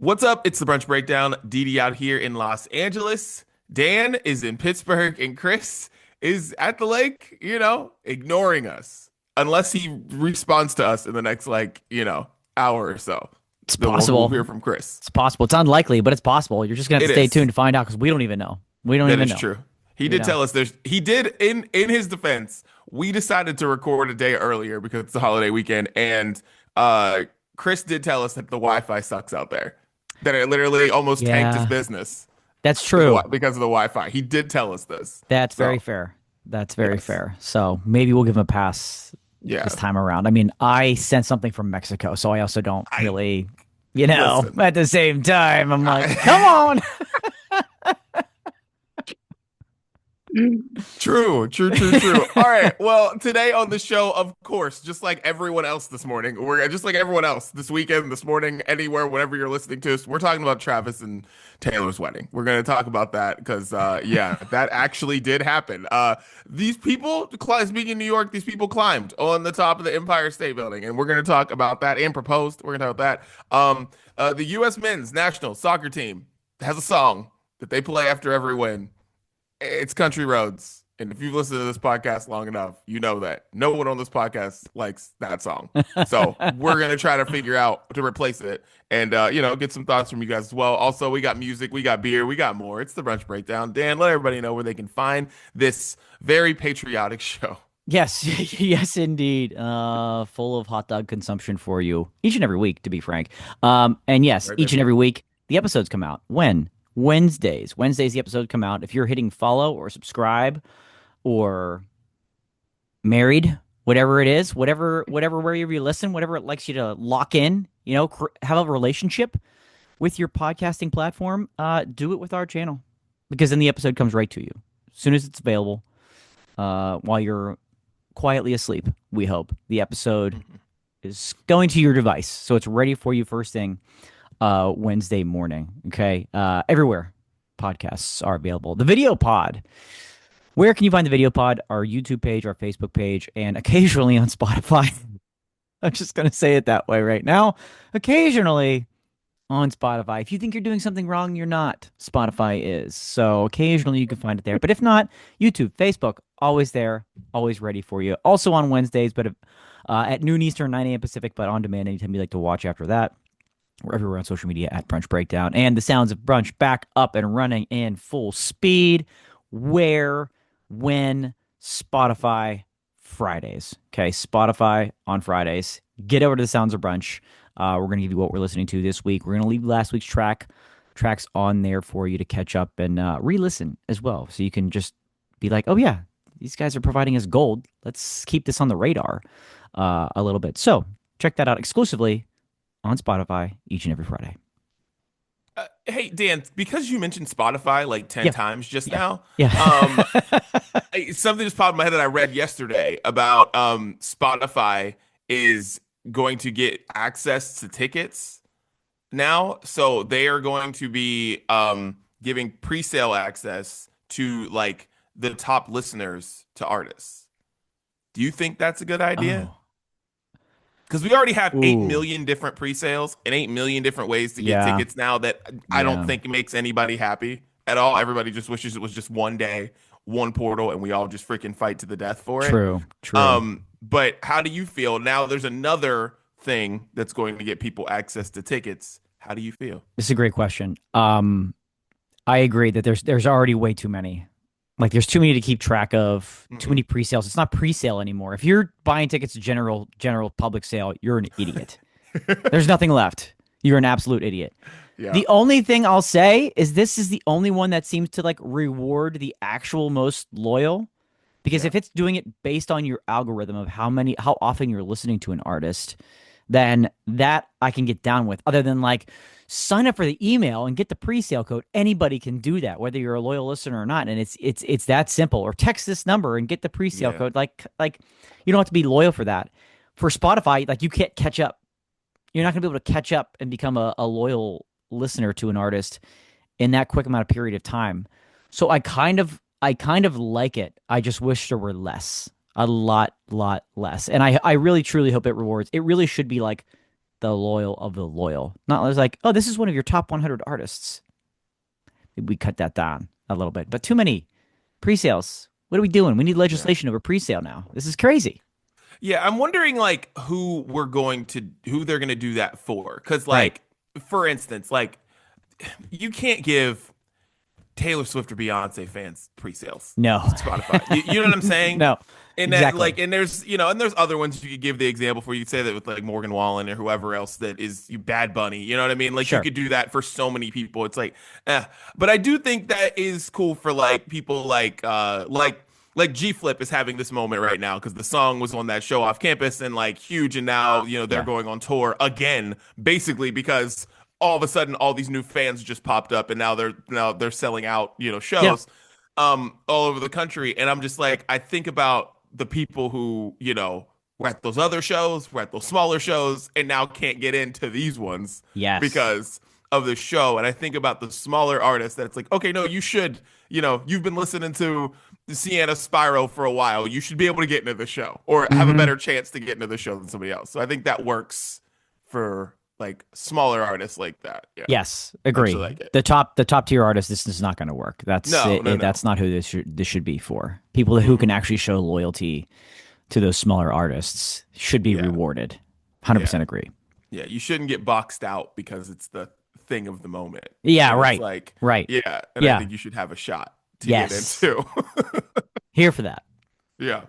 What's up? It's the Brunch Breakdown. Didi out here in Los Angeles. Dan is in Pittsburgh, and Chris is at the lake, ignoring us. Unless he responds to us in the next, hour or so. It's Then we'll possible. hear from Chris. It's possible. It's unlikely, but it's possible. You're just gonna have It to stay is. tuned to find out because we don't even know. We don't That even is know. true. He You did know. tell us he did in his defense, we decided to record a day earlier because it's the holiday weekend, and Chris did tell us that the Wi-Fi sucks out there. That it literally almost tanked his Yeah, business that's true. because of the Wi-Fi. He did tell us this. That's very So, fair. That's very yes. fair. So maybe we'll give him a pass Yeah. this time around. I mean, I sent something from Mexico, so I also don't I really, listen. at the same time, I'm like, I, come on. True. All right. Well, today on the show, of course, just like everyone else this morning, we're just like everyone else this weekend, this morning, anywhere, whenever you're listening to us, we're talking about Travis and Taylor's wedding. We're going to talk about that because, yeah, that actually did happen. These people, speaking of New York, these people climbed on the top of the Empire State Building, and we're going to talk about that and proposed. We're going to talk about that. The U.S. men's national soccer team has a song that they play after every win. It's Country Roads. And if you've listened to this podcast long enough, you know that no one on this podcast likes that song. So we're going to try to figure out to replace it and, get some thoughts from you guys as well. Also, we got music, we got beer, we got more. It's the Brunch Breakdown. Dan, let everybody know where they can find this very patriotic show. Yes, yes, indeed. Full of hot dog consumption for you each and every week, to be frank. And yes, Right, each and baby? every week the episodes come out. When? Wednesdays. Wednesdays the episodes come out. If you're hitting follow or subscribe or married, whatever it is, whatever wherever you listen, whatever it likes you to lock in, have a relationship with your podcasting platform, do it with our channel because then the episode comes right to you as soon as it's available. While you're quietly asleep, we hope the episode is going to your device, so it's ready for you first thing Wednesday morning. Okay, everywhere podcasts are available. The video pod. Where can you find the video pod? Our YouTube page, our Facebook page, and occasionally on Spotify. I'm just gonna say it that way right now. Occasionally on Spotify. If you think you're doing something wrong, you're not. Spotify is. So occasionally you can find it there. But if not, YouTube, Facebook, always there, always ready for you. Also on Wednesdays, but at noon Eastern, 9 a.m. Pacific, but on demand anytime you like to watch after that. We're everywhere on social media at Brunch Breakdown. And the sounds of brunch back up and running in full speed. Where, when, Spotify, Fridays. Okay, Spotify on Fridays. Get over to the sounds of brunch. We're going to give you what we're listening to this week. We're going to leave last week's tracks on there for you to catch up and re-listen as well. So you can just be like, oh yeah, these guys are providing us gold. Let's keep this on the radar a little bit. So check that out exclusively on Spotify each and every Friday. Hey, Dan, because you mentioned Spotify like 10 Yeah, times just yeah, now, yeah. something just popped in my head that I read yesterday about Spotify is going to get access to tickets now. So they are going to be giving pre-sale access to like the top listeners to artists. Do you think that's a good idea? Oh, Because we already have 8 ooh, million different pre-sales and 8 million different ways to get yeah, tickets now that I don't yeah. think makes anybody happy at all. Everybody just wishes it was just one day, one portal, and we all just freaking fight to the death for it. True, true. But how do you feel now? There's another thing that's going to get people access to tickets. How do you feel? This is a great question. I agree that there's already way too many. Like there's too many to keep track of, too Hmm. many pre-sales. It's not pre-sale anymore. If you're buying tickets to general public sale, you're an idiot. There's nothing left. You're an absolute idiot. Yeah. The only thing I'll say is this is the only one that seems to like reward the actual most loyal. Because Yeah. if it's doing it based on your algorithm of how often you're listening to an artist, then that I can get down with. Other than like sign up for the email and get the pre-sale code. Anybody can do that, whether you're a loyal listener or not. And it's that simple. Or text this number and get the pre-sale Yeah. code. Like you don't have to be loyal for that. For Spotify, like you can't catch up. You're not gonna be able to catch up and become a loyal listener to an artist in that quick amount of period of time. So I kind of like it. I just wish there were less. A lot less. And I really truly hope it rewards. It really should be like the loyal of the loyal. Not as like, oh, this is one of your top 100 artists. We cut that down a little bit, but too many pre-sales. What are we doing? We need Yeah. legislation over pre-sale now. This is crazy. Yeah, I'm wondering like who they're gonna do that for. Cause Right. like, for instance, like you can't give Taylor Swift or Beyonce fans pre-sales No. Spotify. You know what I'm saying? No. And that Exactly. like, and there's and there's other ones you could give the example for. You could say that with like Morgan Wallen or whoever else that is you Bad Bunny. You know what I mean? Like you Sure. could do that for so many people. It's like, but I do think that is cool for like people like G Flip is having this moment right now because the song was on that show off campus and like huge, and now they're Yeah. going on tour again, basically because all of a sudden all these new fans just popped up and now they're selling out Yeah. shows all over the country. And I'm just like, I think about the people who were at those other shows, were at those smaller shows, and now can't get into these ones Yes. because of the show. And I think about the smaller artists that it's like, okay, no, you should, you've been listening to the Sienna Spyro for a while. You should be able to get into the show or have a Hmm. better chance to get into the show than somebody else. So I think that works for like smaller artists like that. Yeah. Yes, I actually agree. like it. The top tier artists, this is not going to work. That's No, no, no. that's not who this should be for. People who can Hmm. actually show loyalty to those smaller artists should be Yeah. rewarded. Yeah. 100% agree. Yeah. You shouldn't get boxed out because it's the thing of the moment. Yeah, It's right. like, Right. yeah. And I Yeah. think you should have a shot to get Yes. into. Here for that. Yeah.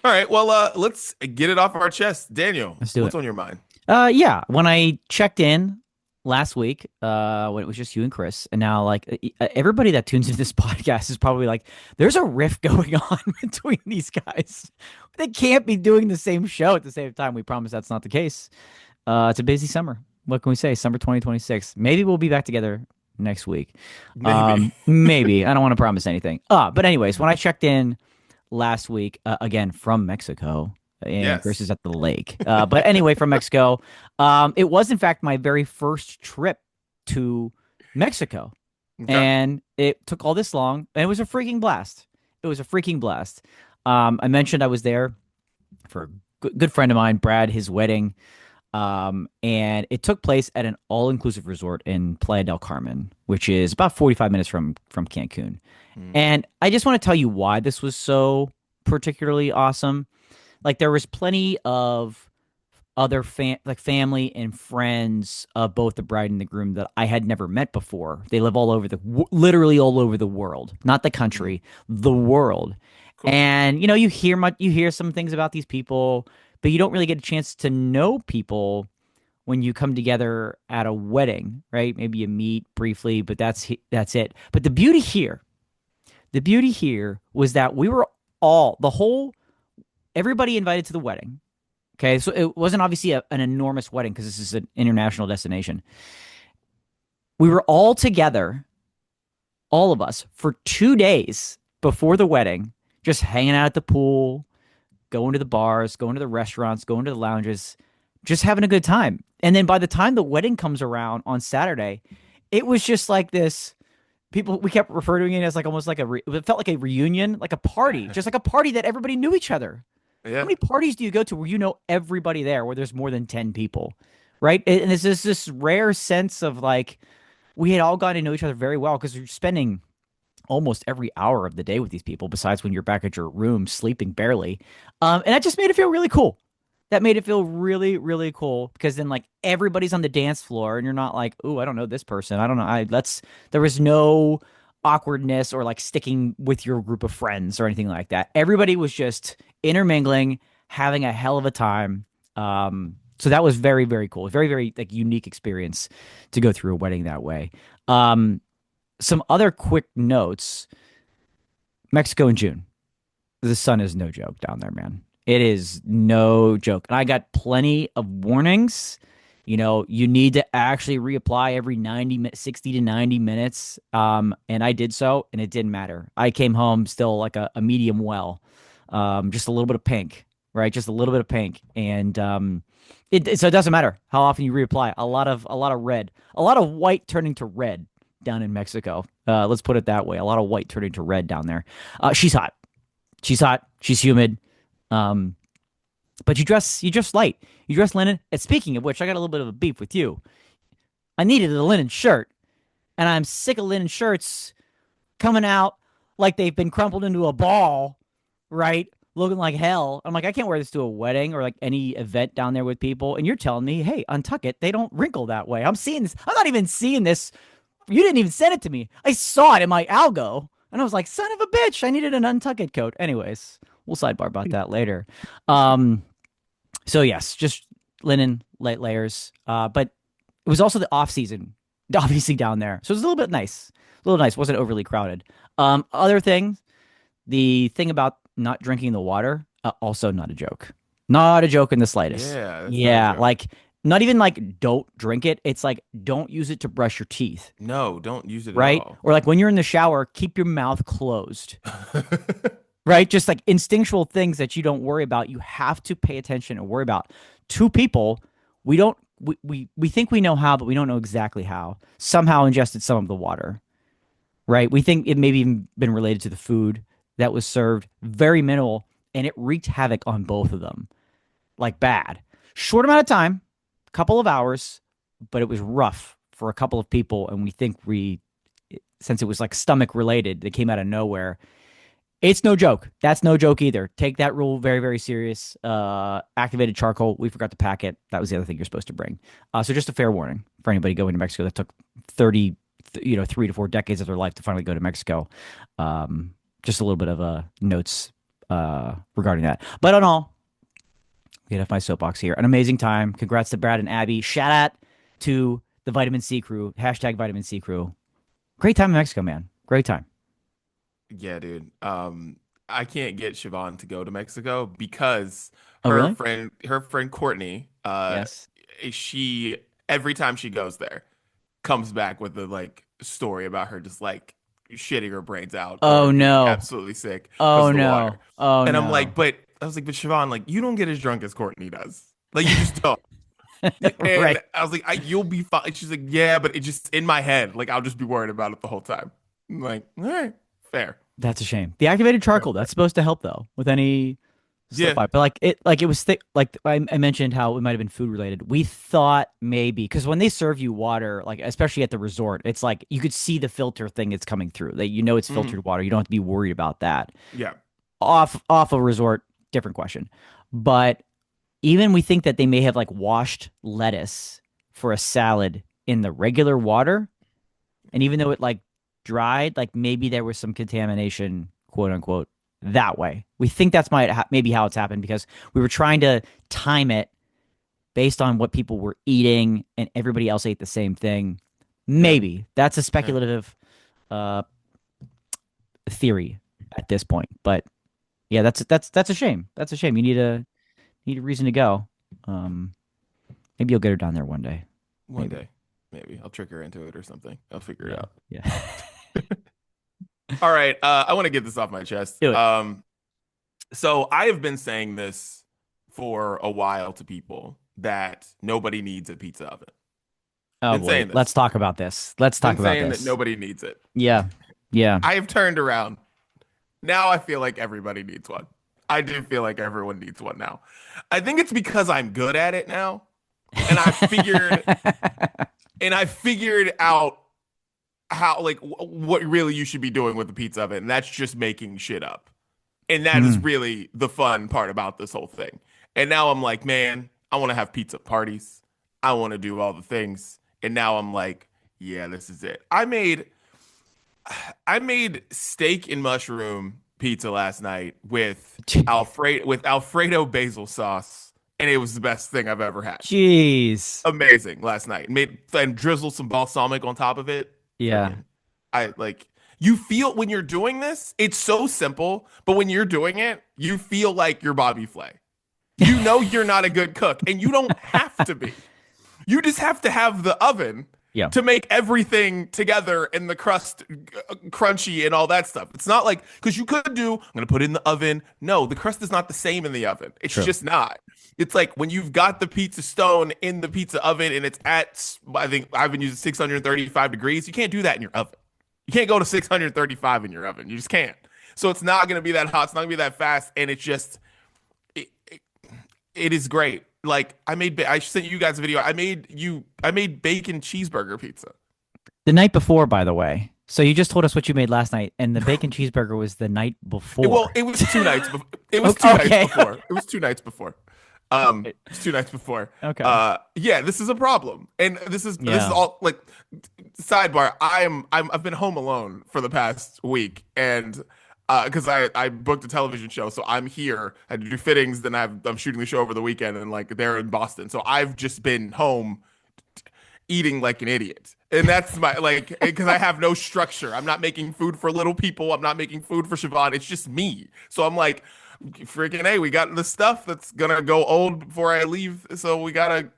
All right. Well, let's get it off our chest. Daniel, Let's do what's it. on your mind? Yeah, when I checked in last week, when it was just you and Chris, and now like everybody that tunes into this podcast is probably like, there's a rift going on between these guys. They can't be doing the same show at the same time. We promise that's not the case. It's a busy summer. What can we say? Summer 2026. Maybe we'll be back together next week. Maybe. Maybe. I don't want to promise anything. But anyways, when I checked in last week, again from Mexico, and Chris Yes. is at the lake. But anyway, from Mexico, it was in fact my very first trip to Mexico, Okay. and it took all this long, and it was a freaking blast. It was a freaking blast. I mentioned I was there for a good friend of mine, Brad, his wedding. And it took place at an all-inclusive resort in Playa del Carmen, which is about 45 minutes from Cancun. Mm. And I just want to tell you why this was so particularly awesome. Like there was plenty of other family and friends of both the bride and the groom that I had never met before. They live all over literally all over the world, not the country, the world. Cool. And you hear some things about these people, but you don't really get a chance to know people when you come together at a wedding, right? Maybe you meet briefly, but that's it. But the beauty here was that we were everybody invited to the wedding. Okay, so it wasn't obviously an enormous wedding because this is an international destination. We were all together, all of us, for 2 days before the wedding, just hanging out at the pool, going to the bars, going to the restaurants, going to the lounges, just having a good time. And then by the time the wedding comes around on Saturday, it was just like this. We kept referring to it as like almost like it felt like a reunion, like a party, just like a party that everybody knew each other. How Yeah. many parties do you go to where you know everybody there, where there's more than 10 people, right? And there's this rare sense of like, we had all gotten to know each other very well because you're spending almost every hour of the day with these people, besides when you're back at your room sleeping barely. And that just made it feel really cool. That made it feel really, really cool because then like everybody's on the dance floor and you're not like, oh, I don't know this person. I don't know. There was no awkwardness or like sticking with your group of friends or anything like that. Everybody was just intermingling, having a hell of a time. So that was very, very cool. Very, very like unique experience to go through a wedding that way. Some other quick notes. Mexico in June. The sun is no joke down there, man. It is no joke. And I got plenty of warnings. You need to actually reapply every 60 to 90 minutes. And I did so, and it didn't matter. I came home still like a medium well, just a little bit of pink, right? Just a little bit of pink. And so it doesn't matter how often you reapply. A lot of red, a lot of white turning to red down in Mexico. Let's put it that way. A lot of white turning to red down there. She's hot. She's hot. She's humid. But you dress light. You dress linen. And speaking of which, I got a little bit of a beef with you. I needed a linen shirt, and I'm sick of linen shirts coming out like they've been crumpled into a ball, right? Looking like hell. I'm like, I can't wear this to a wedding or like any event down there with people. And you're telling me, hey, untuck it. They don't wrinkle that way. I'm seeing this. I'm not even seeing this. You didn't even send it to me. I saw it in my algo. And I was like, son of a bitch, I needed an untuck it coat. Anyways, we'll sidebar about that later. Um, so yes, just linen, light layers. But it was also the off season, obviously down there. So it was a little bit nice. A little nice. Wasn't overly crowded. Other things, the thing about not drinking the water, also not a joke. Not a joke in the slightest. Yeah, that's not a Yeah, joke. like not even like don't drink it. It's like don't use it to brush your teeth, No, don't use it at right? all. Or like when you're in the shower, keep your mouth closed, right? Just like instinctual things that you don't worry about. You have to pay attention and worry about. Two people, we don't we think we know how, but we don't know exactly how. Somehow ingested some of the water, right? We think it maybe even been related to the food that was served, very minimal, and it wreaked havoc on both of them, like bad. Short amount of time, couple of hours, but it was rough for a couple of people, and we think since it was like stomach related, that came out of nowhere. It's no joke. That's no joke either. Take that rule very, very serious. Activated charcoal. We forgot to pack it. That was the other thing you're supposed to bring. So just a fair warning for anybody going to Mexico that took 30, 3 to 4 decades of their life to finally go to Mexico. Just a little bit of notes regarding that. But on all, get off my soapbox here. An amazing time. Congrats to Brad and Abby. Shout out to the Vitamin C crew. Hashtag Vitamin C crew. Great time in Mexico, man. Great time. Yeah, dude. I can't get Siobhan to go to Mexico because Oh, really? her friend Courtney, Yes. she every time she goes there, comes back with a like story about her just like shitting her brains out Oh or being no. absolutely sick because Oh of the water. no. Oh And I'm like, no. but I was like, but Siobhan, like you don't get as drunk as Courtney does. Like you just don't. And Right. I was like, you'll be fine. She's like, yeah, but it just in my head, like I'll just be worried about it the whole time. I'm like, all right, fair. That's a shame. The activated Fair. charcoal, that's supposed to help though with any slip Yeah, up. But like it was thick. Like I mentioned how it might have been food related. We thought maybe because when they serve you water, like especially at the resort, it's like you could see the filter thing that's coming through. That you know it's hmm filtered water. You don't have to be worried about that. yeah, Off a resort, different question. But even we think that they may have like washed lettuce for a salad in the regular water, and even though it like dried, like maybe there was some contamination, quote unquote, that way. We think that's maybe how it's happened because we were trying to time it based on what people were eating and everybody else ate the same thing. fair, Maybe that's a fair. speculative uh, theory at this point, but yeah, that's a shame. That's a shame. You need a reason to go. Um, Maybe you'll get her down there one day. One Maybe. day, maybe I'll trick her into it or something. I'll figure it Yeah. out. Yeah. All right, I want to get this off my chest. Do it. So I have been saying this for a while to people that nobody needs a pizza oven. Oh Been boy. saying Let's this. talk about this. Let's talk Been about saying that this. nobody needs it. Yeah. Yeah. I have turned around. Now I feel like everybody needs one. I do feel like everyone needs one now. I think it's because I'm good at it now. And I figured out how like what really you should be doing with the pizza oven. And that's just making shit up. And that is Mhm. really the fun part about this whole thing. And now I'm like, man, I want to have pizza parties. I want to do all the things. And now I'm like, yeah, this is it. I made steak and mushroom pizza last night with Alfredo basil sauce, and it was the best thing I've ever had. Jeez. Amazing last night. Made and drizzled some balsamic on top of it. Yeah. Freaking, I like you feel when you're doing this, it's so simple, but when you're doing it, you feel like you're Bobby Flay. You know you're not a good cook, and you don't have to be. You just have to have the oven Yeah. to make everything together and the crust crunchy and all that stuff. It's not like because you could do, I'm gonna put it in the oven. No, the crust is not the same in the oven. It's True. just not. It's like when you've got the pizza stone in the pizza oven and it's at, I think I've been using 635 degrees. You can't do that in your oven. You can't go to 635 in your oven. You just can't. So it's not gonna be that hot. It's not gonna be that fast. And it's just, it, it is great. Like I sent you guys a video. I made bacon cheeseburger pizza. The night before, by the way. So you just told us what you made last night, and the bacon cheeseburger was the night Well, before. it was 2 nights before. It was two nights Okay. before. It was 2 nights before. It's 2 nights before. Okay. Yeah, this is a problem, and this is Yeah. all like sidebar. I've been home alone for the past week, and because I booked a television show, so I'm here. I had to do fittings, then I'm shooting the show over the weekend, and like they're in Boston, so I've just been home eating like an idiot. And that's my like because I have no structure. I'm not making food for little people. I'm not making food for Siobhan. It's just me. So I'm like, freaking hey, we got the stuff that's gonna go old before I leave. So we gotta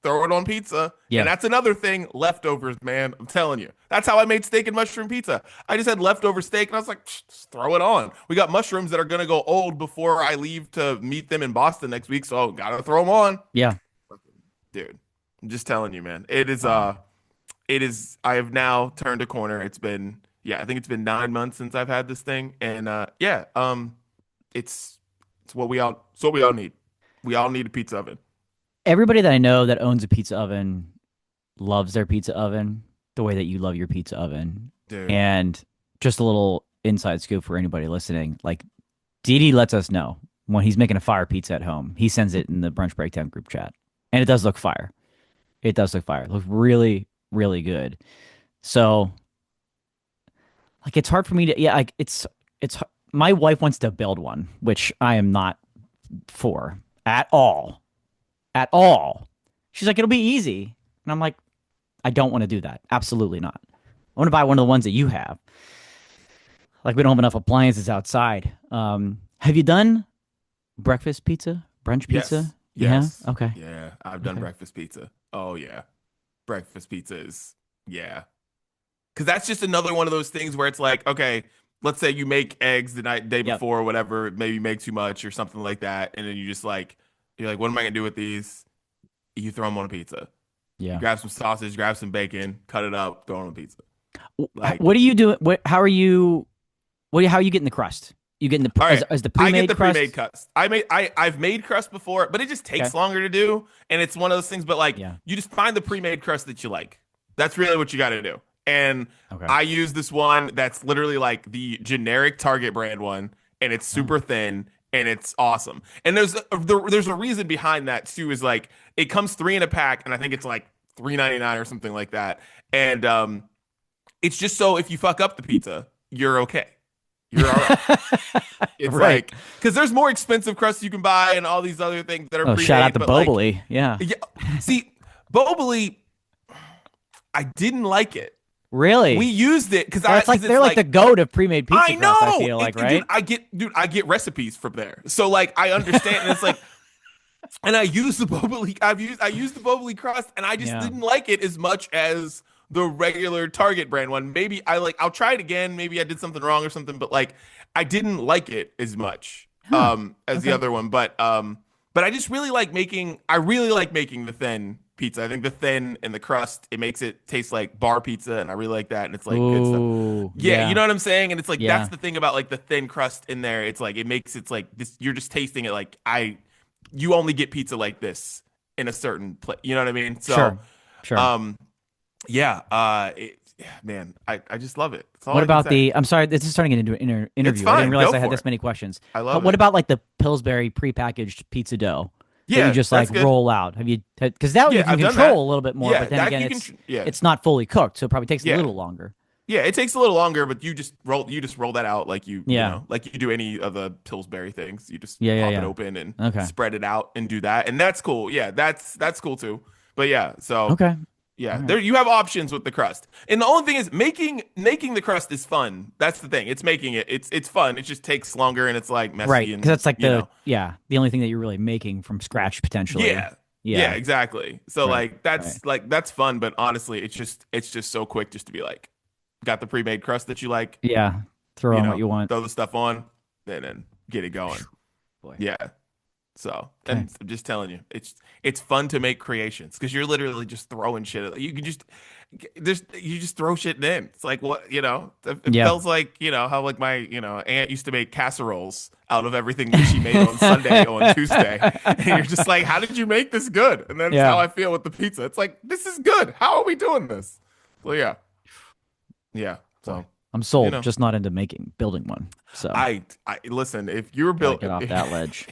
throw it on pizza. Yeah. And that's another thing, leftovers, man. I'm telling you. That's how I made steak and mushroom pizza. I just had leftover steak and I was like, just throw it on. We got mushrooms that are gonna go old before I leave to meet them in Boston next week. So gotta throw them on. Yeah. Dude, I'm just telling you, man. Wow. It is I have now turned a corner. It's been yeah, I think it's been 9 months since I've had this thing. And yeah, it's what we all need. We all need a pizza oven. Everybody that I know that owns a pizza oven loves their pizza oven the way that you love your pizza oven. Dude. And just a little inside scoop for anybody listening. Like, Didi lets us know when he's making a fire pizza at home. He sends it in the Brunch Breakdown group chat. And it does look fire. It does look fire. It looks really, really good. So, like, it's hard for me to, yeah, like, my wife wants to build one, which I am not for at all. At all. She's like, it'll be easy. And I'm like, I don't want to do that. Absolutely not. I want to buy one of the ones that you have. Like, we don't have enough appliances outside. Have you done breakfast pizza? Brunch pizza? Yes. Yeah? Okay. Yeah, I've done Okay. breakfast pizza. Oh yeah. Breakfast pizza is yeah. Because that's just another one of those things where it's like, okay, let's say you make eggs the day Yep. before or whatever, maybe you make too much or something like that, and then you're like, what am I gonna do with these? You throw them on a pizza. You Yeah. grab some sausage, grab some bacon, cut it up, throw it on a pizza. Like, What are you doing? How are you getting the crust? You getting all right, as the I get pre-made the crust? pre-made crust. I've made crust before, but it just takes Okay. longer to do, and it's one of those things. But like, Yeah. you just find the pre-made crust that you like. That's really what you got to do. And Okay. I use this one that's literally like the generic Target brand one, and it's Oh. super thin and it's awesome. And there's a reason behind that too. Is like it comes three in a pack, and I think it's like $3.99 or something like that. And it's just so if you fuck up the pizza, you're okay. You're all right. It's Right. like because there's more expensive crusts you can buy and all these other things that are Oh, pre-made. shout out to But like, Boboli. Yeah. yeah, see, Boboli, I didn't like it. Really? We used it because That's like they're like the goat of pre-made pizza I crust, know. I feel like, right? Dude, I get recipes from there. So like I understand and it's like and I use the Boboli I used the Boboli crust and I just Yeah. didn't like it as much as the regular Target brand one. Maybe I'll try it again. Maybe I did something wrong or something, but like I didn't like it as much Huh. as the Okay. other one. But I just really like making the thin pizza. I think the thin and the crust, it makes it taste like bar pizza, and I really like that. And it's like good stuff. Ooh, Yeah, yeah. you know what I'm saying? And it's like Yeah. that's the thing about like the thin crust in there. It's like it makes it's like this you're just tasting it like you only get pizza like this in a certain place. You know what I mean? So Sure. Sure. um yeah, yeah, man, I just love it. That's all What I can about say. I'm sorry, this is turning into an interview. I fine, didn't realize go I had for this it. many questions. I love What it. about like the Pillsbury prepackaged pizza dough that you Yeah, just that's like good. roll out? Have you, because that you Yeah, can I've done control that. a little bit more, Yeah, but then that again, you can yeah. it's not fully cooked, so it probably takes a Yeah. little longer. Yeah, it takes a little longer, but you just roll that out like you Yeah. know, like you do any of the Pillsbury things. You just Yeah, yeah, pop it yeah. open and Okay. spread it out and do that. And that's cool. Yeah, that's cool too. But yeah, so Okay. yeah, All right. there you have options with the crust. And the only thing is making the crust is fun. That's the thing. It's making it. It's fun. It just takes longer and it's like messy Right, and because that's like you know. the only thing that you're really making from scratch potentially. Yeah. Yeah, Yeah. exactly. So Right. like that's fun, but honestly, it's just so quick just to be like got the pre-made crust that you like, Yeah. Throw you on know, what you want. throw the stuff on, and then get it going. Boy. Yeah. So, Okay. and I'm just telling you, it's fun to make creations because you're literally just throwing shit. You can just you just throw shit in. It's like what it Yeah. feels like how like my aunt used to make casseroles out of everything that she made on Sunday on Tuesday, and you're just like, how did you make this good? And that's how Yeah. I feel with the pizza. It's like this is good. How are we doing this? Well, yeah, yeah. Boy, So I'm you sold, know, just not into building one. So I listen. If you're gotta built, get off that ledge.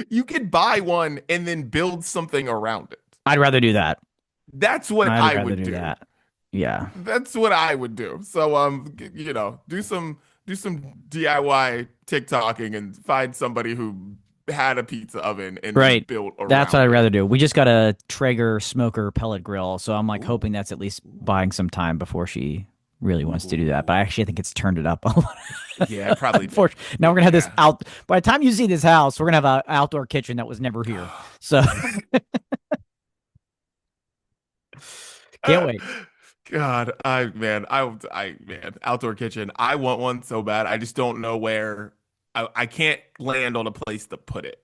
you could buy one and then build something around it. I'd rather do that. That's what I'd I rather would do do. that. Yeah. That's what I would do. So do some DIY TikToking and find somebody who had a pizza oven and then Right. built That's what around I'd it. rather do. We just got a Traeger smoker pellet grill, so I'm like hoping that's at least buying some time before she really wants to do that. But I Ooh. actually think it's turned it up a lot. Yeah, it probably did. Unfortunately, now we're gonna have this Yeah. out. By the time you see this house, we're gonna have an outdoor kitchen that was never here. So can't wait. God, man, outdoor kitchen. I want one so bad. I just don't know where. I can't land on a place to put it.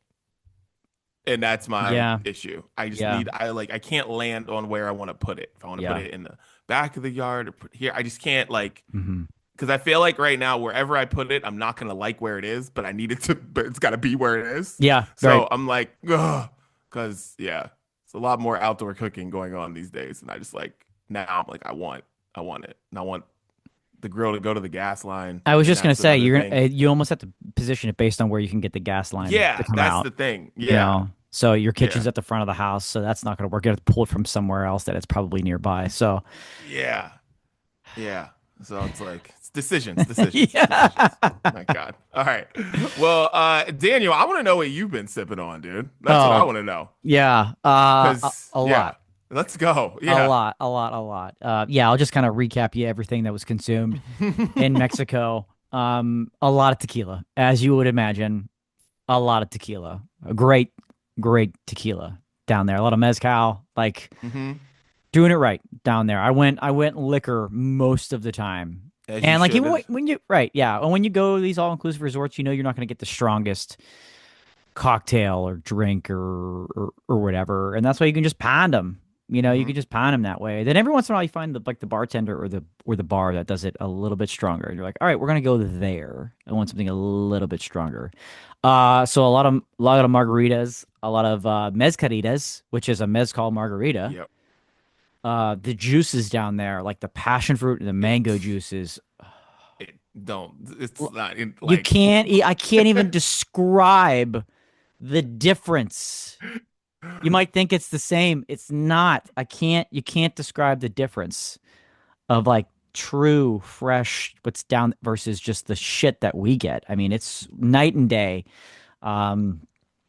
And that's my Yeah. issue. I just Yeah. need I can't land on where I want to put it. If I want to put Yeah. it in the back of the yard or put here, I just can't like Hmm. because I feel like right now wherever I put it, I'm not gonna like where it is, but I need it to but it's gotta be where it is. Yeah. Right. So I'm like, ugh, because yeah, it's a lot more outdoor cooking going on these days. And I just like now I'm like I want it. And I want the grill to go to the gas line. I was And just gonna that's say another thing. you almost have to position it based on where you can get the gas line to Yeah, come that's out. the thing. You Yeah. know, so your Yeah. kitchen's at the front of the house, so that's not gonna work. You have to pull it from somewhere else that it's probably nearby. So Yeah. Yeah. So it's like it's decisions, decisions, yeah. decisions. My God. All right. Well, Daniel, I want to know what you've been sipping on, dude. That's what I Oh want to know. yeah. Because A yeah, lot. let's go. A Yeah. lot, a lot, a lot. Yeah, I'll just kind of recap you everything that was consumed in Mexico. A lot of tequila, as you would imagine. A lot of tequila. A great, great tequila down there. A lot of mezcal, like hmm doing it right down there. I went liquor most of the time. As you And like should you have. when you right, yeah. And when you go to these all-inclusive resorts, you know you're not going to get the strongest cocktail or drink or whatever. And that's why you can just pound them. You know, you hmm can just pound them that way. Then every once in a while you find the bartender or the bar that does it a little bit stronger. And you're like, all right, we're gonna go there. I want something a little bit stronger. So a lot of margaritas, a lot of mezcalitas, which is a mezcal margarita. Yep. The juices down there, like the passion fruit and the mango It's juices. it don't. It's not You like. can't eat. I can't even describe the difference. You might think it's the same. It's not. You can't describe the difference of like true fresh what's down versus just the shit that we get. I mean, it's night and day. Um,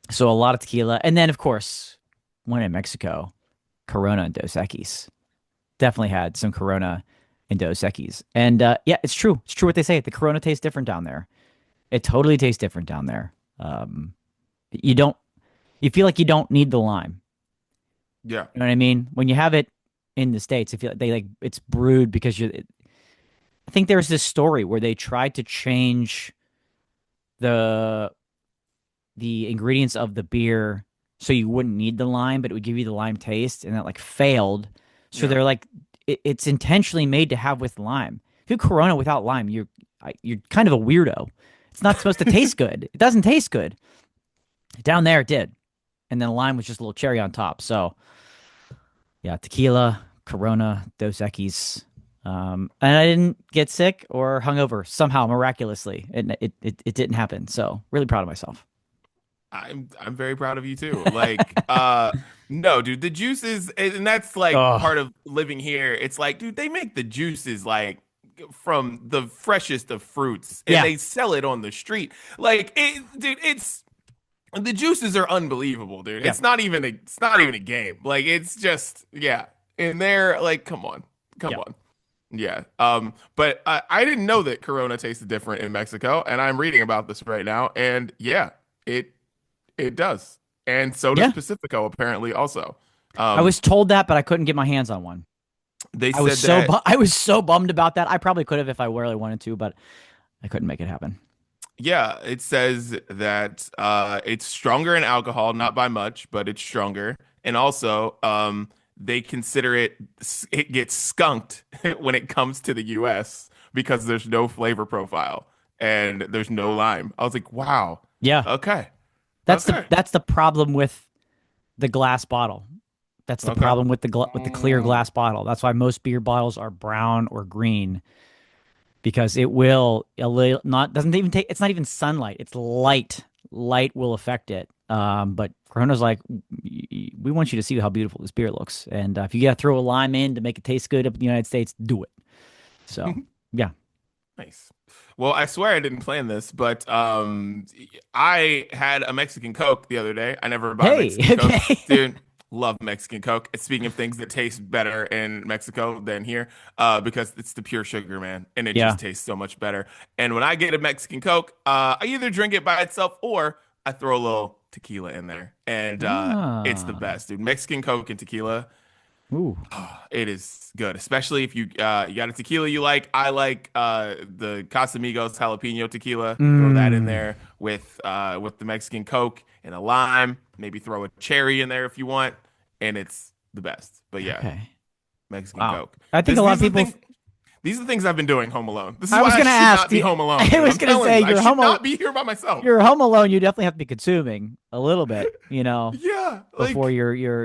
so a lot of tequila. And then of course, when in Mexico, Corona and Dos Equis. Definitely had some Corona and Dos Equis. And yeah, it's true. It's true what they say. The Corona tastes different down there. It totally tastes different down there. You don't you feel like you don't need the lime. Yeah. You know what I mean? When you have it in the States, I feel like they like it's brewed because I think there's this story where they tried to change the the ingredients of the beer so you wouldn't need the lime, but it would give you the lime taste, and that like failed. So Yeah. they're like, it's intentionally made to have with lime. If you Corona without lime, you're kind of a weirdo. It's not supposed to taste good. It doesn't taste good. Down there, it did, and then lime was just a little cherry on top. So yeah, tequila, Corona, Dos Equis. And I didn't get sick or hungover somehow miraculously. It didn't happen. So really proud of myself. I'm very proud of you too. Like, no, dude, the juices, and that's like Oh part of living here. It's like, dude, they make the juices like from the freshest of fruits, and yeah, they sell it on the street. Like, dude, it's the juices are unbelievable, dude. yeah, It's not even a game. Like, it's just, yeah. And they're like, come yeah. on. Yeah. But I didn't know that Corona tasted different in Mexico, and I'm reading about this right now, and yeah, it does. And so does Yeah. Pacifico apparently also. I Um, was told that, but I couldn't get my hands on one. they said that I was so bummed about that. I probably could have if I really wanted to, but I couldn't make it happen. Yeah, it says that it's stronger in alcohol, not by much, but it's stronger. And also, they consider it gets skunked when it comes to the US because there's no flavor profile and there's no lime. I was like, wow. Yeah. Okay. That's the Okay. that's the problem with the glass bottle. That's the Okay. problem with the clear glass bottle. That's why most beer bottles are brown or green because it will a little, not doesn't even take it's not even sunlight. It's light. Light will affect it. But Corona's like, we want you to see how beautiful this beer looks, and if you got to throw a lime in to make it taste good up in the United States, do it. So, yeah. Nice. Well, I swear I didn't plan this, but I had a Mexican Coke the other day. I never buy Hey, Mexican Coke. okay. Dude, love Mexican Coke. Speaking of things that taste better in Mexico than here, because it's the pure sugar, man, and it Yeah. just tastes so much better. And when I get a Mexican Coke, I either drink it by itself or I throw a little tequila in there, and it's the Ah. best, dude. Mexican Coke and tequila. Ooh. It is good, especially if you got a tequila you like. I like the Casamigos jalapeno tequila. Throw that in Mm. there with the Mexican Coke and a lime. Maybe throw a cherry in there if you want, and it's the best. But yeah, Okay. Mexican Wow. Coke. I think This, a lot these of are the people. things. These are the things I've been doing home alone. This is I why was I gonna should ask. not be home alone, I dude. was I'm gonna telling say you, I you're should not be here by myself. you're home alone. You definitely have to be consuming a little bit, Yeah, before like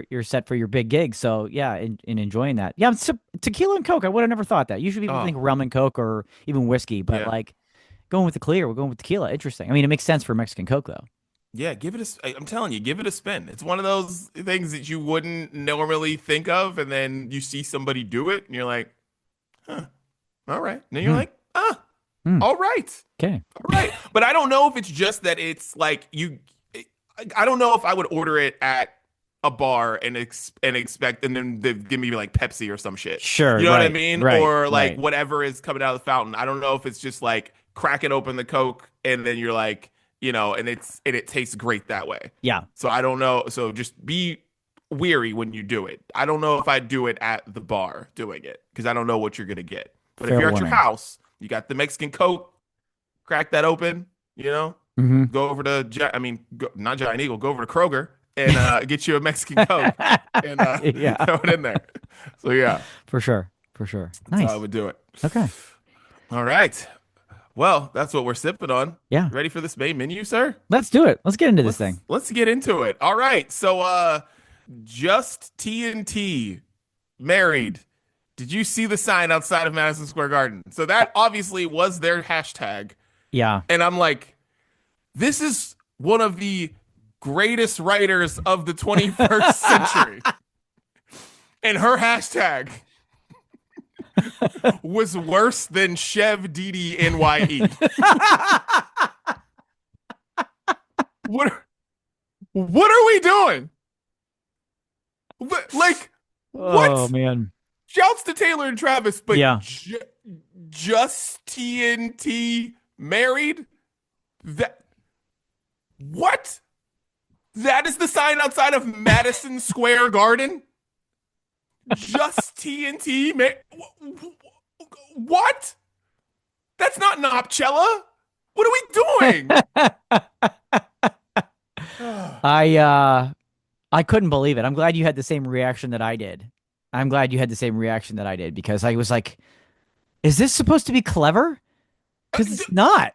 you're set for your big gig. So yeah, in enjoying that. Yeah, tequila and Coke. I would have never thought that. Usually people think oh rum and Coke or even whiskey, but yeah. like going with the clear, we're going with tequila. Interesting. I mean, it makes sense for Mexican Coke though. Yeah, give it I'm telling you, give it a spin. It's one of those things that you wouldn't normally think of, and then you see somebody do it, and you're like, huh, all right. And then you're Hmm. like, ah, Hmm. all right, Okay. all right. But I don't know if it's just that it's like I don't know if I would order it at a bar and expect, and then they give me like Pepsi or some shit. Sure. You know what I Right. mean? Right. Or like Right. whatever is coming out of the fountain. I don't know if it's just like cracking open the Coke, and then you're like, and it tastes great that way. Yeah. So I don't know. So just be weary when you do it. I don't know if I do it at the bar doing it because I don't know what you're gonna get. But if Fair you're at your warning. house, you got the Mexican Coke, crack that open, Hmm. go over to, not Giant Eagle, go over to Kroger and get you a Mexican Coke and Yeah. throw it in there. So yeah, For sure. For sure. that's how I Nice. would do it. Okay. All right. Well, that's what we're sipping on. Yeah. Ready for this main menu, sir? Let's do it. Let's get into this Let's thing. let's get into it. All right. So just T&T married. Did you see the sign outside of Madison Square Garden? So that obviously was their hashtag. Yeah. And I'm like, this is one of the greatest writers of the 21st century. And her hashtag was worse than Chev Didi NYE. What what are we doing? Like Oh what? man. Shouts to Taylor and Travis, but Yeah. just T&T married? That what? That is the sign outside of Madison Square Garden? Just T&T? What? That's not Nopcella. What are we doing? I couldn't believe it. I'm glad you had the same reaction that I did. I'm glad you had the same reaction that I did because I was like, is this supposed to be clever? Because it's not.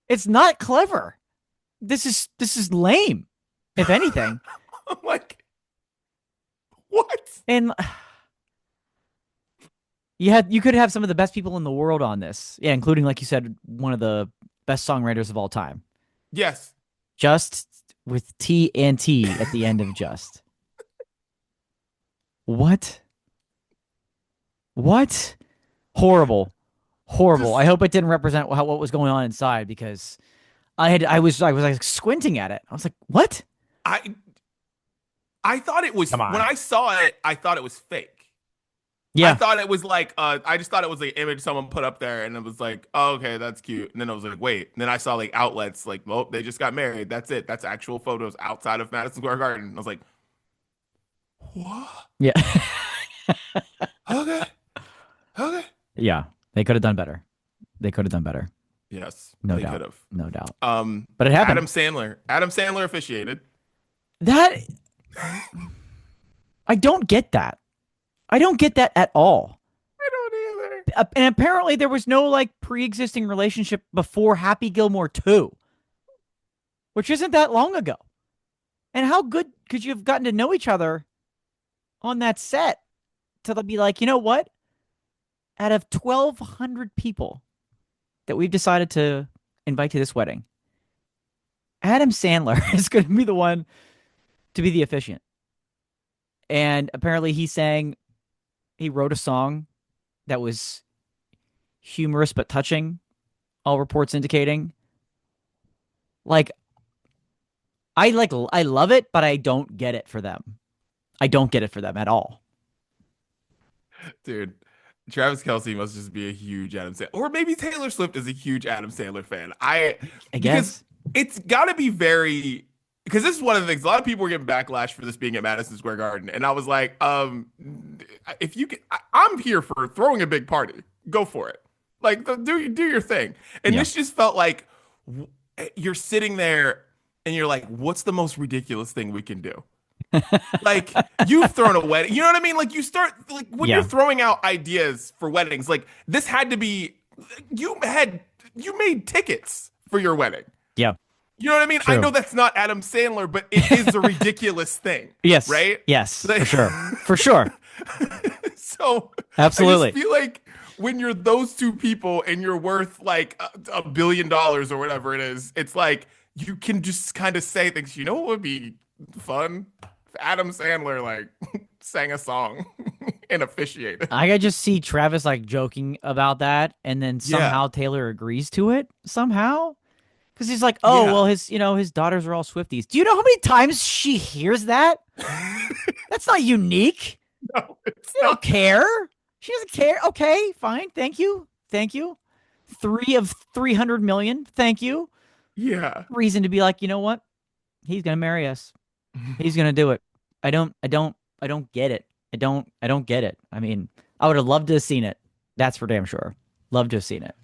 It's not clever. This is lame, if anything. I'm like, what? And you could have some of the best people in the world on this. Yeah, including, like you said, one of the best songwriters of all time. Yes. Just with T and T at the end of just. What? What? Horrible. Horrible. I hope it didn't represent what was going on inside because I was like squinting at it. I was like, "What?" I I thought it was Come when on. I saw it, I thought it was fake. I Yeah. thought it was like I just thought it was the image someone put up there and it was like, oh, okay, that's cute. And then I was like, wait. And then I saw like outlets like, well, they just got married. That's it. That's actual photos outside of Madison Square Garden. I was like, what? Yeah. Okay. Okay. Yeah. They could have done better. They could have done better. Yes, No they doubt. could have. No doubt. But it happened. Adam Sandler officiated. That I don't get that. I don't get that at all. I don't either. And apparently there was no like pre-existing relationship before Happy Gilmore 2, which isn't that long ago. And how good could you have gotten to know each other on that set to be like, you know what? Out of 1,200 people that we've decided to invite to this wedding, Adam Sandler is going to be the one to be the officiant. And apparently he wrote a song that was humorous but touching, all reports indicating. Like, I love it, but I don't get it for them. I don't get it for them at all. Dude, Travis Kelce must just be a huge Adam Sandler. Or maybe Taylor Swift is a huge Adam Sandler fan. I guess. It's got to be very... Because this is one of the things, a lot of people were getting backlash for this being at Madison Square Garden. And I was like, if you can, I'm here for throwing a big party. Go for it. Like, do your thing. And this just felt like you're sitting there and you're like, what's the most ridiculous thing we can do? Like, you've thrown a wedding. You know what I mean? Like, you start, like, when you're throwing out ideas for weddings, like, this had to be, you made tickets for your wedding. Yeah. You know what I mean? True. I know that's not Adam Sandler, but it is a ridiculous thing. Yes. Right? Yes, for sure. For sure. So absolutely. I just feel like when you're those two people and you're worth like $1 billion or whatever it is, it's like you can just kind of say things. You know what would be fun? If Adam Sandler like sang a song and officiated. I could just see Travis like joking about that, and then somehow Taylor agrees to it somehow. Because he's like, well, his daughters are all Swifties. Do you know how many times she hears that? That's not unique. No, it's not. Don't care. She doesn't care. Okay, fine. Thank you. 3 of 300 million. Thank you. Yeah. Reason to be like, you know what? He's gonna marry us. He's gonna do it. I don't get it. I don't get it. I mean, I would have loved to have seen it. That's for damn sure. Love to have seen it.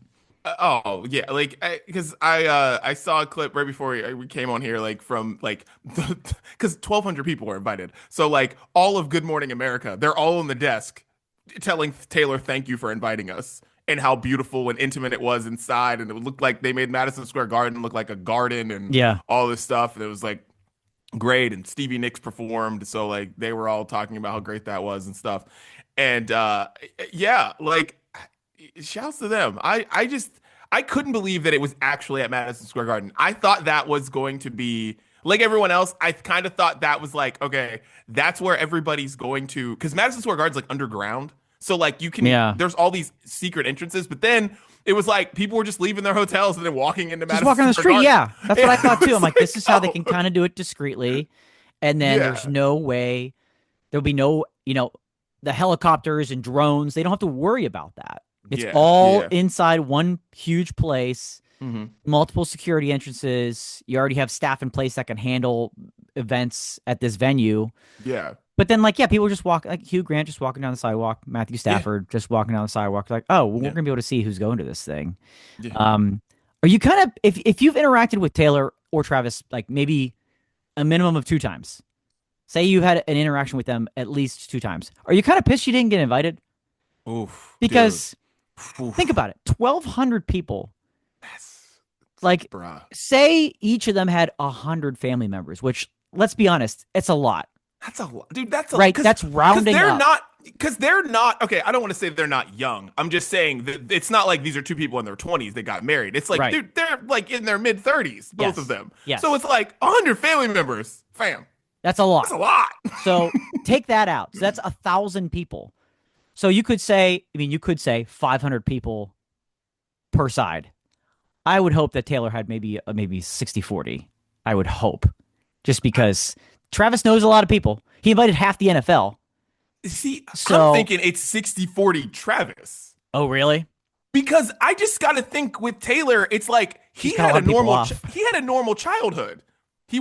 Oh yeah, like because I saw a clip right before we came on here, like from like because 1,200 people were invited, so like all of Good Morning America, they're all on the desk telling Taylor thank you for inviting us and how beautiful and intimate it was inside, and it looked like they made Madison Square Garden look like a garden and all this stuff, and it was like great, and Stevie Nicks performed, so like they were all talking about how great that was and stuff, and like. Shouts to them. I couldn't believe that it was actually at Madison Square Garden. I thought that was going to be like everyone else. I kind of thought that was like, okay, that's where everybody's going to, because Madison Square Garden's like underground. So like you can, there's all these secret entrances, but then it was like people were just leaving their hotels and then walking into Madison walking on the Square street. Garden. Yeah, that's what I thought too. I'm like, this is how they can kind of do it discreetly. And then there's no way there'll be no, the helicopters and drones. They don't have to worry about that. It's all inside one huge place, multiple security entrances. You already have staff in place that can handle events at this venue. Yeah. But then, people just walk, like Hugh Grant just walking down the sidewalk, Matthew Stafford just walking down the sidewalk. Like, oh, well, we're going to be able to see who's going to this thing. Yeah. Are you kind of, if you've interacted with Taylor or Travis, like maybe a minimum of 2 times, say you had an interaction with them at least 2 times, are you kind of pissed you didn't get invited? Oof. Because... think about it. 1,200 people. Like, say each of them had 100 family members, which, let's be honest, it's a lot. That's a lot. Dude, that's a lot. Right, that's rounding up. Because they're not, okay, I don't want to say they're not young. I'm just saying that it's not like these are 2 people in their 20s that got married. It's like, dude, they're like in their mid-30s, both of them. Yes. So it's like 100 family members, fam. That's a lot. That's a lot. So take that out. So that's 1,000 people. So you could say 500 people per side. I would hope that Taylor had maybe 60-40. I would hope. Just because Travis knows a lot of people. He invited half the NFL. See, I'm thinking it's 60-40 Travis. Oh, really? Because I just got to think with Taylor, it's like he had a normal childhood. He had a normal childhood. He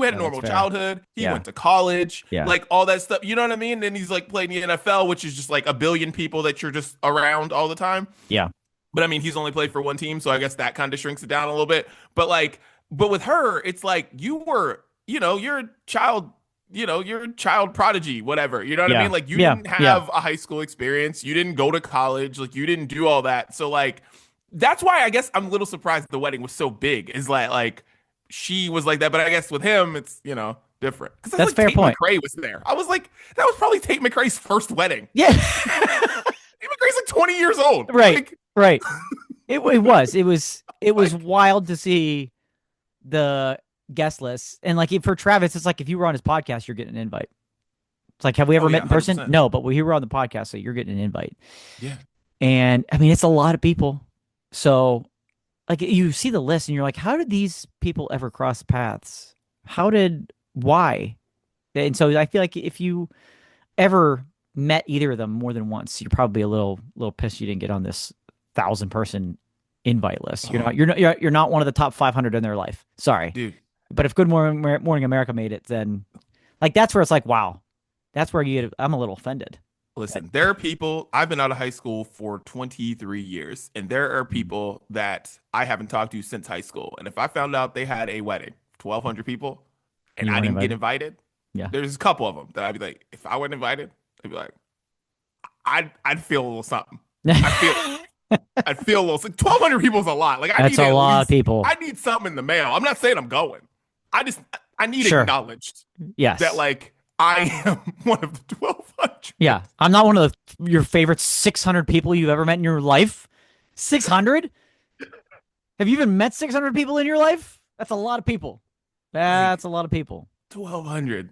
went to college, like all that stuff. You know what I mean? And he's like playing the NFL, which is just like 1 billion people that you're just around all the time. Yeah. But I mean, he's only played for one team, so I guess that kind of shrinks it down a little bit. But like, but with her, it's like you were, you're a child, you're a child prodigy, whatever. You know what I Yeah. mean? Like you Yeah. didn't Yeah. have a high school experience, you didn't go to college, like you didn't do all that. So like that's why I guess I'm a little surprised the wedding was so big. Is like she was like that, but I guess with him, it's different. Because that's That's a like fair Tate point. McRae was there. I was like, that was probably Tate McRae's first wedding. Yeah. Tate McRae's like 20 years old. Right. Like, Right. It was wild to see the guest list. And like for Travis, it's like if you were on his podcast, you're getting an invite. It's like, have we ever oh yeah, met in person? 100%. No, but we were on the podcast, so you're getting an invite. Yeah. And I mean, it's a lot of people. So like you see the list and you're like, how did these people ever cross paths? Why? And so I feel like if you ever met either of them more than once, you're probably a little pissed you didn't get on this 1,000-person invite list. You're not one of the top 500 in their life. Sorry, Dude. but if Good Morning America made it, then like that's where it's like, wow, that's where I'm a little offended. Listen, there are people, I've been out of high school for 23 years, and there are people that I haven't talked to since high school. And if I found out they had a wedding, 1,200 people, and You I weren't didn't get invited? invited, Yeah, there's a couple of them that I'd be like, if I wasn't invited, I'd be like, I'd feel a little something. I'd feel a little, 1,200 people is a lot. Like, that's a lot of people. I need something in the mail. I'm not saying I'm going. I need Sure. acknowledged Yes. that, like, I am one of the 1,200. Yeah, I'm not one of your favorite 600 people you've ever met in your life. 600? Have you even met 600 people in your life? That's a lot of people. That's a lot of people. 1,200.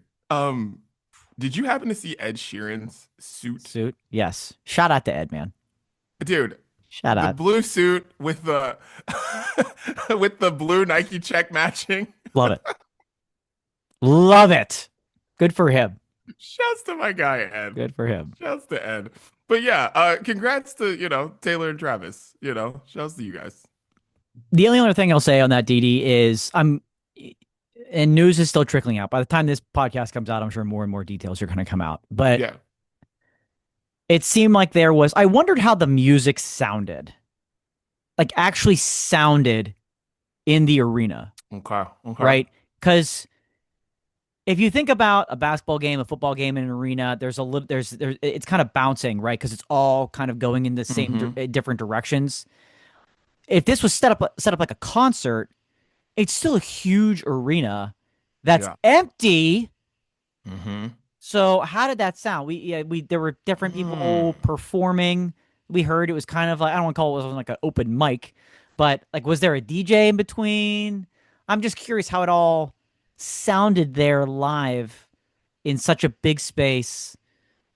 Did you happen to see Ed Sheeran's suit? Yes. Shout out to Ed, man. Dude, Shout the out. blue suit with the with the blue Nike check matching. Love it. Love it. Good for him. Shouts to my guy Ed. Good for him. Shouts to Ed. But yeah, congrats to, Taylor and Travis. Shouts to you guys. The only other thing I'll say on that, DD, is and news is still trickling out. By the time this podcast comes out, I'm sure more and more details are going to come out. But Yeah. it seemed like I wondered how the music sounded. Like actually sounded in the arena. Okay. Right? Because if you think about a basketball game, a football game in an arena, it's kind of bouncing, right? Because it's all kind of going in the same different directions. If this was set up like a concert, it's still a huge arena that's empty. Mm-hmm. So how did that sound? There were different people performing. We heard it was kind of like, I don't want to call it like an open mic, but like, was there a DJ in between? I'm just curious how it all sounded there live in such a big space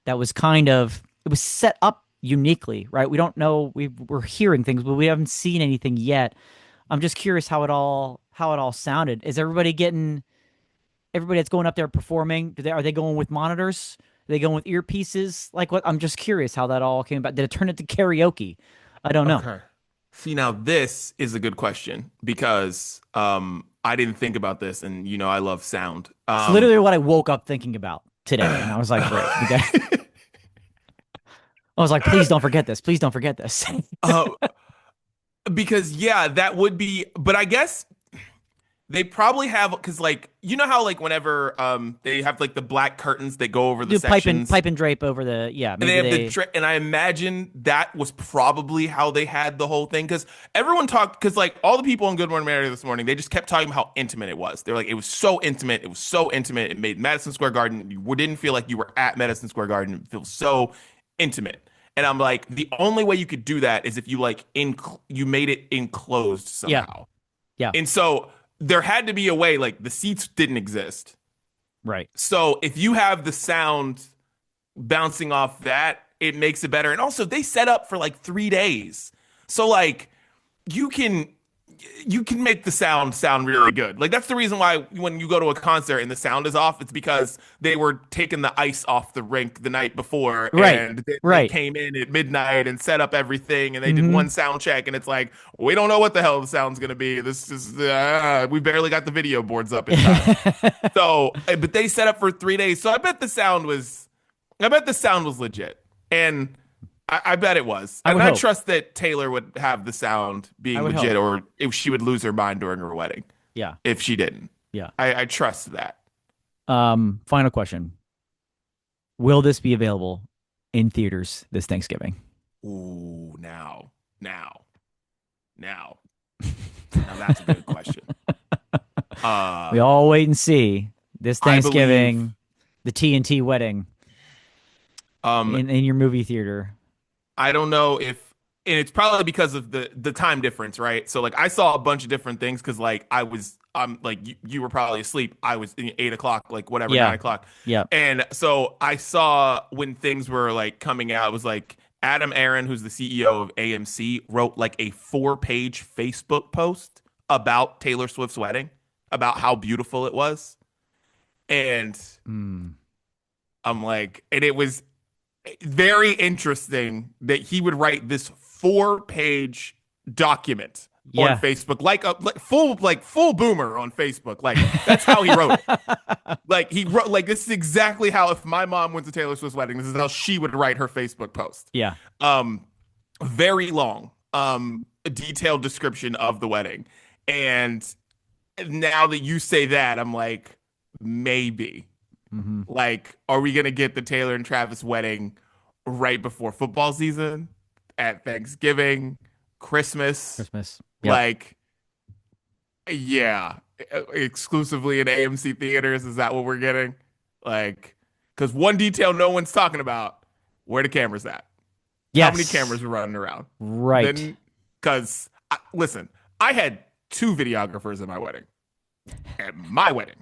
that was it was set up uniquely, right? We don't know, we're hearing things, but we haven't seen anything yet. I'm just curious how it all sounded. Is everybody that's going up there performing, are they going with monitors? Are they going with earpieces? Like what? I'm just curious how that all came about. Did it turn into karaoke? I don't know. Okay. See, now this is a good question because I didn't think about this, and I love sound. It's literally what I woke up thinking about today, and I was like, great. I was like, please don't forget this. Please don't forget this. Because that would be, but I guess they probably have, because like how like whenever they have like the black curtains that go over the sections, pipe and drape over the and they have and I imagine that was probably how they had the whole thing, because everyone talked, because like all the people on Good Morning America this morning, they just kept talking about how intimate it was. They're like, it was so intimate, it made Madison Square Garden, you didn't feel like you were at Madison Square Garden, it feels so intimate. And I'm like, the only way you could do that is if you like you made it enclosed somehow. Yeah. And so there had to be a way, like the seats didn't exist. Right. So if you have the sound bouncing off that, it makes it better. And also they set up for like 3 days. So like you can make the sound really good. Like that's the reason why when you go to a concert and the sound is off, it's because they were taking the ice off the rink the night before. Right. And they came in at midnight and set up everything, and they did one sound check, and it's like, we don't know what the hell the sound's going to be. This is, we barely got the video boards up in time. So, but they set up for 3 days. So I bet the sound was legit. And I bet it was. I And would I hope. trust that Taylor would have the sound I being would hope. legit, or if she would lose her mind during her wedding Yeah. if she didn't. Yeah. I trust that. Final question. Will this be available in theaters this Thanksgiving? Ooh, now, now, now that's a good question. We Uh, all wait and see this I believe, Thanksgiving, the T&T wedding um, in your movie theater. I don't know if, and it's probably because of the time difference, right? So like I saw a bunch of different things because like like you were probably asleep. I was in 8 o'clock, like whatever, Yeah. 9 o'clock, Yeah. and so I saw when things were like coming out. It was like Adam Aaron, who's the CEO of AMC, wrote like a 4-page Facebook post about Taylor Swift's wedding, about how beautiful it was, and Mm. I'm like, and it was very interesting that he would write this 4-page document on Yeah. Facebook, like full boomer on Facebook. Like that's how he wrote it. Like he wrote like this is exactly how if my mom went to Taylor Swift's wedding, this is how she would write her Facebook post. Yeah. Um, very long, a detailed description of the wedding. And now that you say that, I'm like, maybe. Hmm. Like, are we gonna get the Taylor and Travis wedding right before football season, at Thanksgiving, Christmas? Christmas. Yep. Like, yeah, exclusively in AMC theaters. Is that what we're getting? Like, because one detail no one's talking about, where the cameras at? How many Yes. cameras are running around? Right. Then, because listen, I had 2 videographers at my wedding. At my wedding.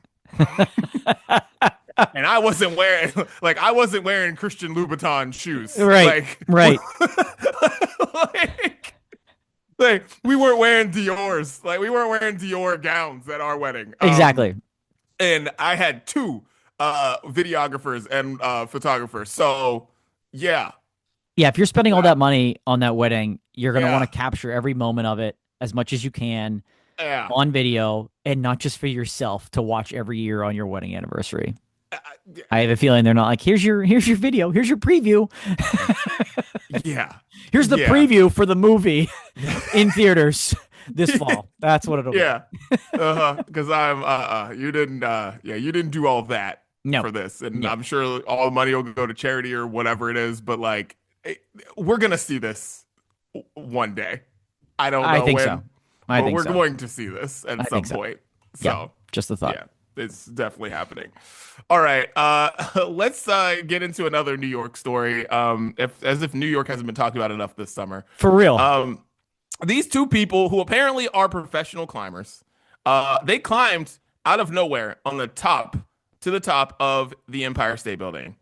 And I wasn't wearing Christian Louboutin shoes. Right. Like, Right. like, like we weren't wearing Dior's. Like we weren't wearing Dior gowns at our wedding. Exactly. And I had 2 videographers and photographers. So yeah. Yeah. If you're spending all Wow. that money on that wedding, you're going to Yeah. want to capture every moment of it as much as you can Yeah. on video and not just for yourself to watch every year on your wedding anniversary. I have a feeling they're not like, here's your video, here's your preview. Yeah. Here's the Yeah. preview for the movie in theaters this fall. That's what it'll be. Yeah. Because you didn't do all that No. for this. And No. I'm sure all the money will go to charity or whatever it is, but like we're gonna see this one day. I don't know I think when, so. I but think we're so. going to see this at I some think so. point. Yeah. So Just the thought. yeah, it's definitely happening. All right. Let's get into another New York story. As if New York hasn't been talked about enough this summer. For real. These 2 people who apparently are professional climbers, they climbed out of nowhere to the top of the Empire State Building.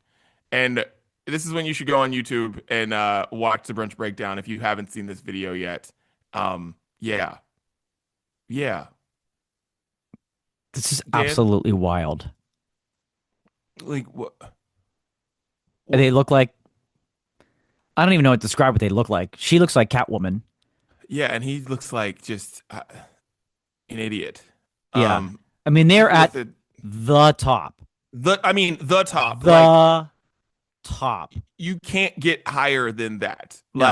And this is when you should go on YouTube and watch the Brunch Breakdown if you haven't seen this video yet. Yeah. Yeah. This is Dan? absolutely wild. Like what? They look like, I don't even know what to describe what they look like. She looks like Catwoman. Yeah, and he looks like just an idiot. Yeah. I mean, they're at with the top. the top. The Like, top. you can't get higher than that. No.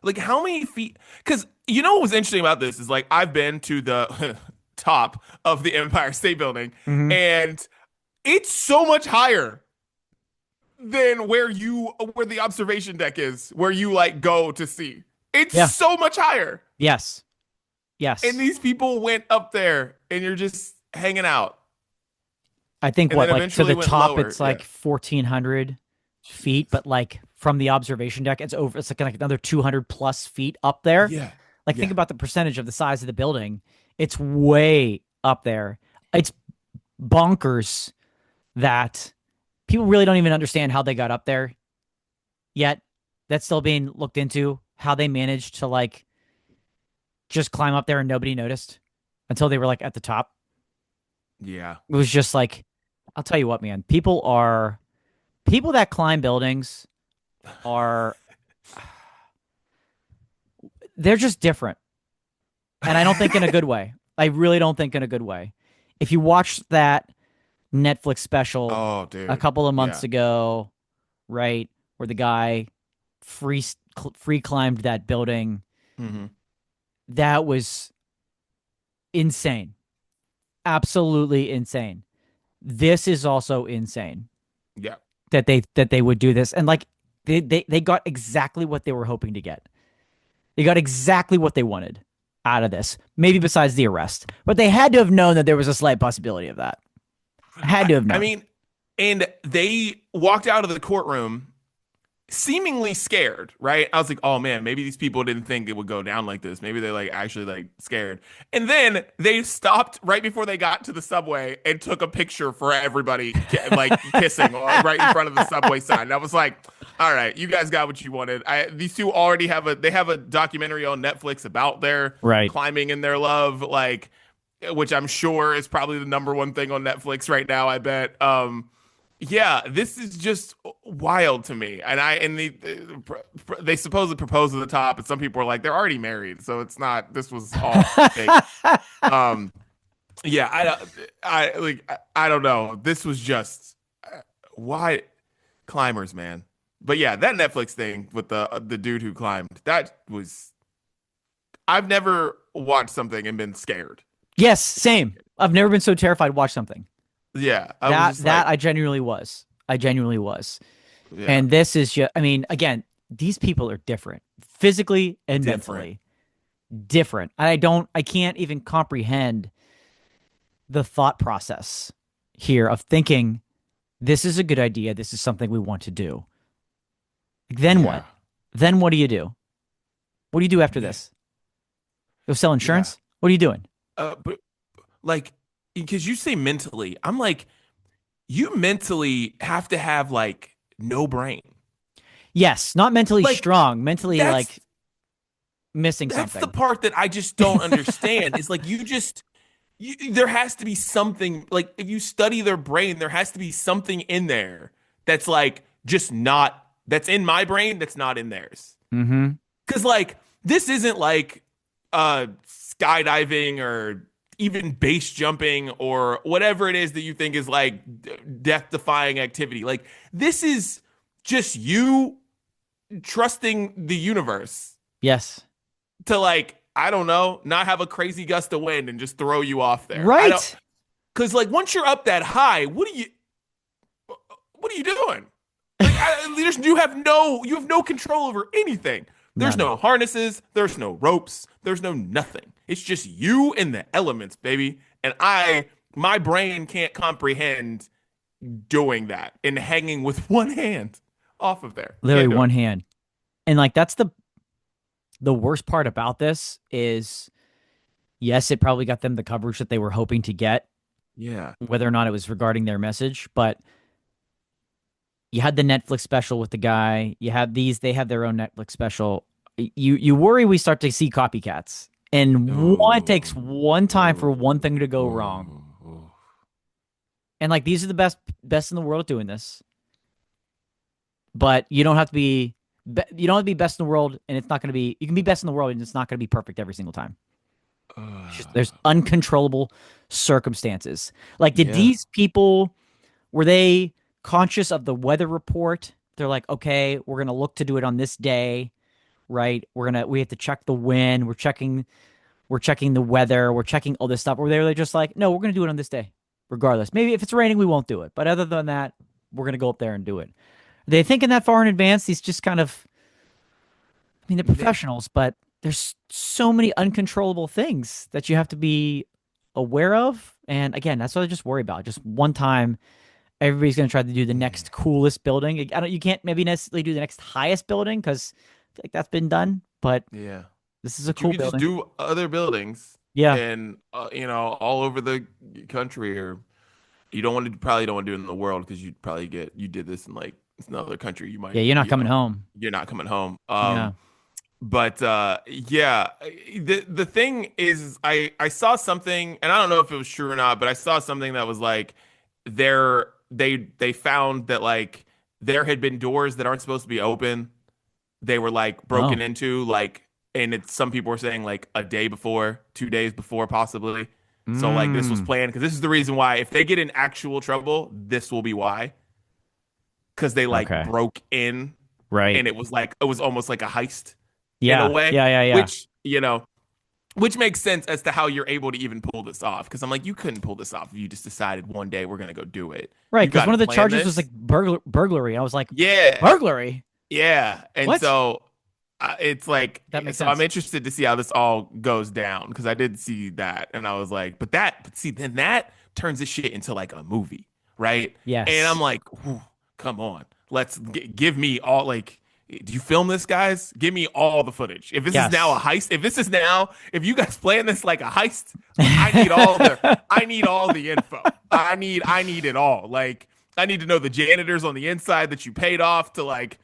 Like how many feet? Because you know what was interesting about this is like I've been to the top of the Empire State Building, Mhm. and it's so much higher than where the observation deck is, where you like go to see. It's Yeah. so much higher. Yes. Yes. And these people went up there, and you're just hanging out. I think and what, then like to eventually the went top, lower, it's like 1,400 feet, but like from the observation deck, it's like another 200 plus feet up there. Yeah. Like think Yeah. about the percentage of the size of the building. It's way up there. It's bonkers that people really don't even understand how they got up there yet. That's still being looked into, how they managed to like just climb up there and nobody noticed until they were like at the top. Yeah. It was just like, I'll tell you what, man, people that climb buildings they're just different. And I don't think in a good way. I really don't think in a good way. If you watch that Netflix special Oh, dude. a couple of months ago, right, where the guy free climbed that building. Hmm. That was insane. Absolutely insane. This is also insane Yeah. that they would do this. And like they got exactly what they were hoping to get. They got exactly what they wanted out of this. Maybe besides the arrest. But they had to have known that there was a slight possibility of that. Had to have I known. mean, and they walked out of the courtroom seemingly scared, right? I was like, oh man, maybe these people didn't think it would go down like this. Maybe they're like actually like scared. And then they stopped right before they got to the subway and took a picture for everybody like kissing right in front of the subway sign. And I was like, all right, you guys got what you wanted. These two already have a documentary on Netflix about their Right. climbing in their love, like, which I'm sure is probably the number one thing on Netflix right now, I bet. Yeah, this is just wild to me. And they supposedly proposed at the top, and some people are like they're already married, so it's not. This was all fake. Um, yeah, I don't know. This was just why climbers, man. But yeah, that Netflix thing with the dude who climbed, that was. I've never watched something and been scared. Yes, same. I've never been so terrified to watch something. Yeah, I was That just that like, I genuinely was. I genuinely was. yeah, And this is just, I mean, again, these people are different physically and different. mentally. Different. I can't even comprehend the thought process here of thinking this is a good idea. This is something we want to do. Then what? Yeah, Then what do you do? What do you do after yeah, this? Go sell yeah. insurance? What are you doing? But like, because you say mentally, I'm like, you mentally have to have like no brain. Yes, not mentally Like strong, mentally that's like missing that's the something. part that I just don't understand. Is like there has to be something like if you study their brain, there has to be something in there that's like just not that's in my brain that's not in theirs. Mm-hmm. Because like this isn't like skydiving or even base jumping or whatever it is that you think is like death defying activity. Like this is just you trusting the universe Yes. to like I don't know, not have a crazy gust of wind and just throw you off there. I don't Right. because like once you're up that high, what are you doing? Like you have no control over anything. There's None. no harnesses, there's no ropes, there's no nothing. It's just you and the elements, baby. And my brain can't comprehend doing that and hanging with one hand off of there. Literally Can't do one it. hand. And like that's the worst part about this is yes, it probably got them the coverage that they were hoping to get, Yeah. whether or not it was regarding their message, but you had the Netflix special with the guy. You have these, they have their own Netflix special. You worry we start to see copycats. And it Oh, takes one time for one thing to go wrong. oh. And like these are the best in the world at doing this. But you don't have to be you don't have to be best in the world, and it's not going to be. You can be best in the world, and it's not going to be perfect every single time. There's uncontrollable circumstances. Like, did Yeah. these people were they conscious of the weather report? They're like, okay, we're gonna look to do it on this day, right? We have to check the wind. We're checking the weather. We're checking all this stuff. Or they're just like, no, we're gonna do it on this day, regardless. Maybe if it's raining, we won't do it. But other than that, we're gonna go up there and do it. Are they thinking that far in advance? These just kind of, I mean, they're professionals, but there's so many uncontrollable things that you have to be aware of. And again, that's what I just worry about. Just one time, everybody's going to try to do the next coolest building. You can't maybe necessarily do the next highest building because I feel like that's been done. But Yeah. this is a You cool can just building. do other buildings Yeah. and all over the country or you probably don't want to do it in the world because you'd probably you did this in like another country you Yeah, might you're not coming home. you're not coming home. Yeah. But yeah, the thing is I saw something and I don't know if it was true or not, but I saw something that was like they found that like there had been doors that aren't supposed to be open. They were like broken Oh. into like and it's some people were saying like a day before, 2 days before possibly. So like this was Mm. planned because this is the reason why if they get in actual trouble, this will be why. Because they like Okay. broke in Right. And it was almost like a heist in a Yeah. way, Yeah. Yeah. Yeah. which, which makes sense as to how you're able to even pull this off. Because I'm like, you couldn't pull this off if you just decided one day we're gonna go do it. Right. You Because got one to of the plan charges was this. like burglary. I was like, Yeah, burglary? yeah. And What? so it's like, That makes so I'm sense. interested to see how this all goes down because I did see that, and I was like, but see, then that turns this shit into like a movie, right? And I'm Yes. like, "Whew, come on, give me all like. Do you film this, guys? Give me all the footage. If this is now a Yes. heist, if you guys plan this like a heist, like I need all the info. I need it all. Like I need to know the janitors on the inside that you paid off to like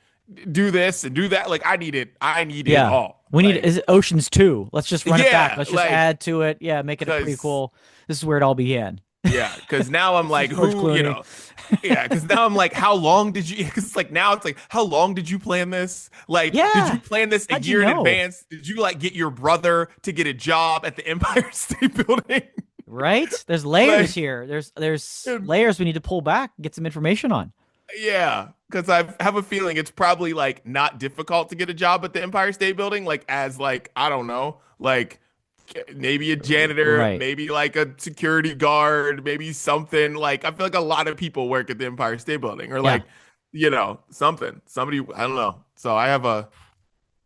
do this and do that. Like I need it. I need it Yeah. all. We need Like is it Oceans 2. Let's just run it back. yeah, Let's just like add to it. Yeah, make it a because prequel. This is where it all began. yeah, because now I'm This is like, George who, Clooney. yeah, because now I'm like, how long did you? Because like now it's like, how long did you plan this? Like, did you Yeah. plan this a How'd you year in know? advance? Did you like get your brother to get a job at the Empire State Building? Right? There's layers Like, here. There's layers we need to pull back, get some information on. yeah, because I have a feeling it's probably like not difficult to get a job at the Empire State Building, like as like I don't know, like maybe a janitor, Right. maybe like a security guard, maybe something like I feel like a lot of people work at the Empire State Building or Yeah. like something somebody I don't know. So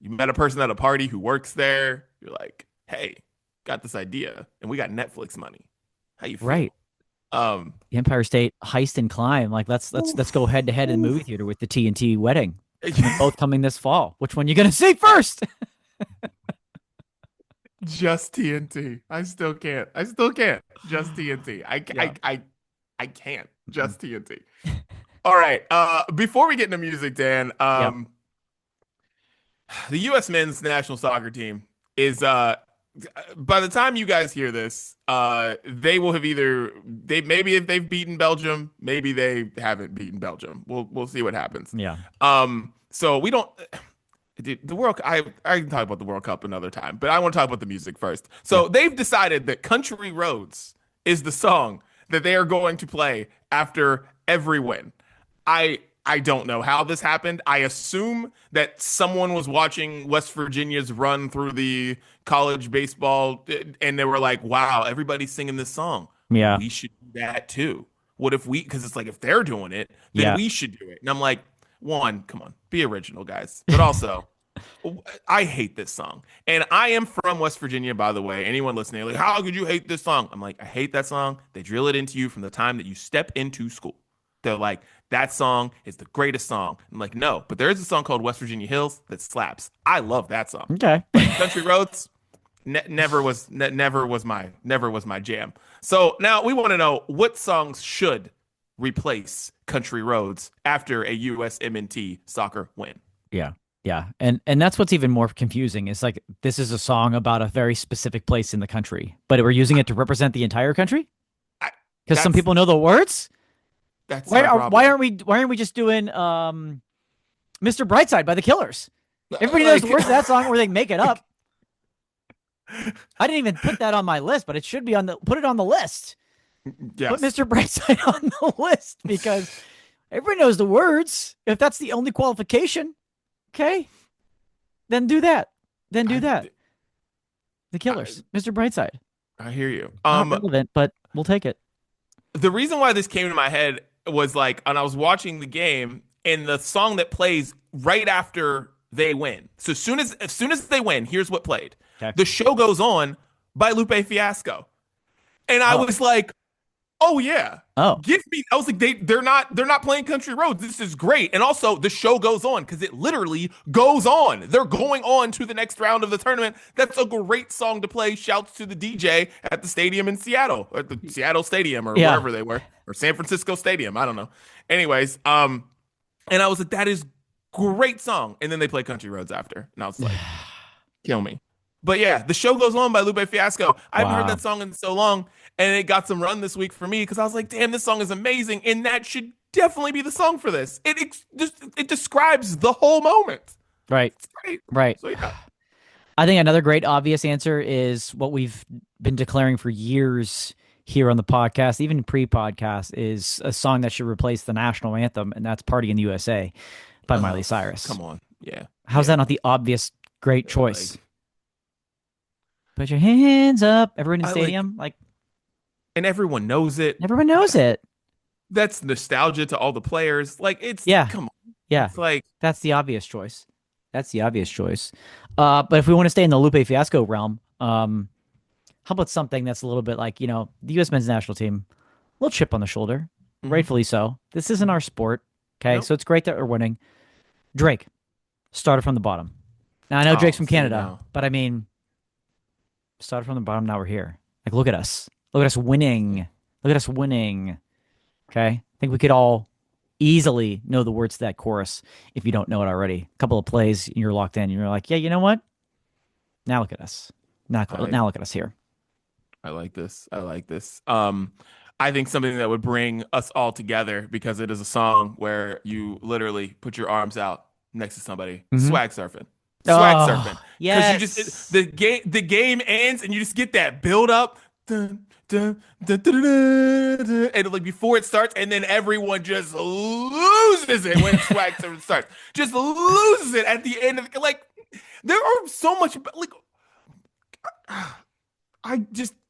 you met a person at a party who works there. You're like, hey, got this idea, and we got Netflix money. How you feel? Right. Um, The Empire State Heist and Climb. Like let's go head to head in the movie theater with the TNT wedding. Both coming this fall. Which one you gonna see first? Just TNT. I still can't. I still can't. Just TNT. Yeah. I can't. Just TNT. All right. Before we get into music, Dan, Yep. the U.S. men's national soccer team is by the time you guys hear this, they will have maybe if they've beaten Belgium, maybe they haven't beaten Belgium. We'll see what happens. Yeah. So we don't. Dude, the World I can talk about the World Cup another time, but I want to talk about the music first. So they've decided that Country Roads is the song that they are going to play after every win. I don't know how this happened. I assume that someone was watching West Virginia's run through the college baseball and they were like, "Wow, everybody's singing this song. Yeah. We should do that too. What if we because it's like if they're doing it, then Yeah. we should do it." And I'm like, one, come on, be original, guys. But also, I hate this song. And I am from West Virginia, by the way. Anyone listening, like, how could you hate this song? I'm like, I hate that song. They drill it into you from the time that you step into school. They're like, that song is the greatest song. I'm like, no, but there is a song called West Virginia Hills that slaps. I love that song. Okay. But Country Roads never was my jam. So now we want to know what songs should replace Country Roads after a USMNT soccer win. Yeah. Yeah. And that's what's even more confusing is like this is a song about a very specific place in the country, but we're using it to represent the entire country? Because some people know the words? That's Why my problem. why aren't we just doing Mr. Brightside by the Killers? Everybody knows the words of that song or they make it up. I didn't even put that on my list, but it should be put it on the list. Yes. Put Mr. Brightside on the list because everybody knows the words. If that's the only qualification, okay, then do that. Then do that. The Killers, Mr. Brightside. I hear you. Not relevant, but we'll take it. The reason why this came to my head was like, and I was watching the game, and the song that plays right after they win. So as soon as they win, here's what played. Okay. The Show Goes On by Lupe Fiasco. And I was like, oh yeah. Oh. Give me I was like, they're not playing Country Roads. This is great. And also the show goes on because it literally goes on. They're going on to the next round of the tournament. That's a great song to play. Shouts to the DJ at the stadium in Seattle, or the Seattle Stadium, or wherever they were, or San Francisco Stadium. I don't know. Anyways, and I was like, that is great song. And then they play Country Roads after. And I was like, kill me. But yeah, The Show Goes On by Lupe Fiasco. I haven't heard that song in so long, and it got some run this week for me because I was like, damn, this song is amazing, and that should definitely be the song for this. It describes the whole moment. Right. It's great. Right. So yeah. I think another great obvious answer is what we've been declaring for years here on the podcast, even pre-podcast, is a song that should replace the national anthem, and that's Party in the USA by Miley Cyrus. Come on. Yeah. How's that not the obvious great choice? Put your hands up. Everyone in the stadium. And everyone knows it. Everyone knows it. That's nostalgia to all the players. Come on. Yeah. It's that's the obvious choice. But if we want to stay in the Lupe Fiasco realm, how about something that's a little bit like, the U.S. men's national team, a little chip on the shoulder, rightfully so. This isn't our sport. Okay. Nope. So it's great that we're winning. Drake started from the bottom. Now I know Drake's from Canada, but I mean, started from the bottom. Now we're here. Look at us. Look at us winning. Okay. I think we could all easily know the words to that chorus if you don't know it already. A couple of plays, you're locked in. And you're like, yeah, you know what? Now look at us. Now look at us here. I like this. I think something that would bring us all together, because it is a song where you literally put your arms out next to somebody, swag surfing. Yes. Because the game ends and you just get that build up. Dun, dun, dun, dun, dun, dun, and before it starts, and then everyone just loses it when swag surfing starts. Just loses it at the end of there are so much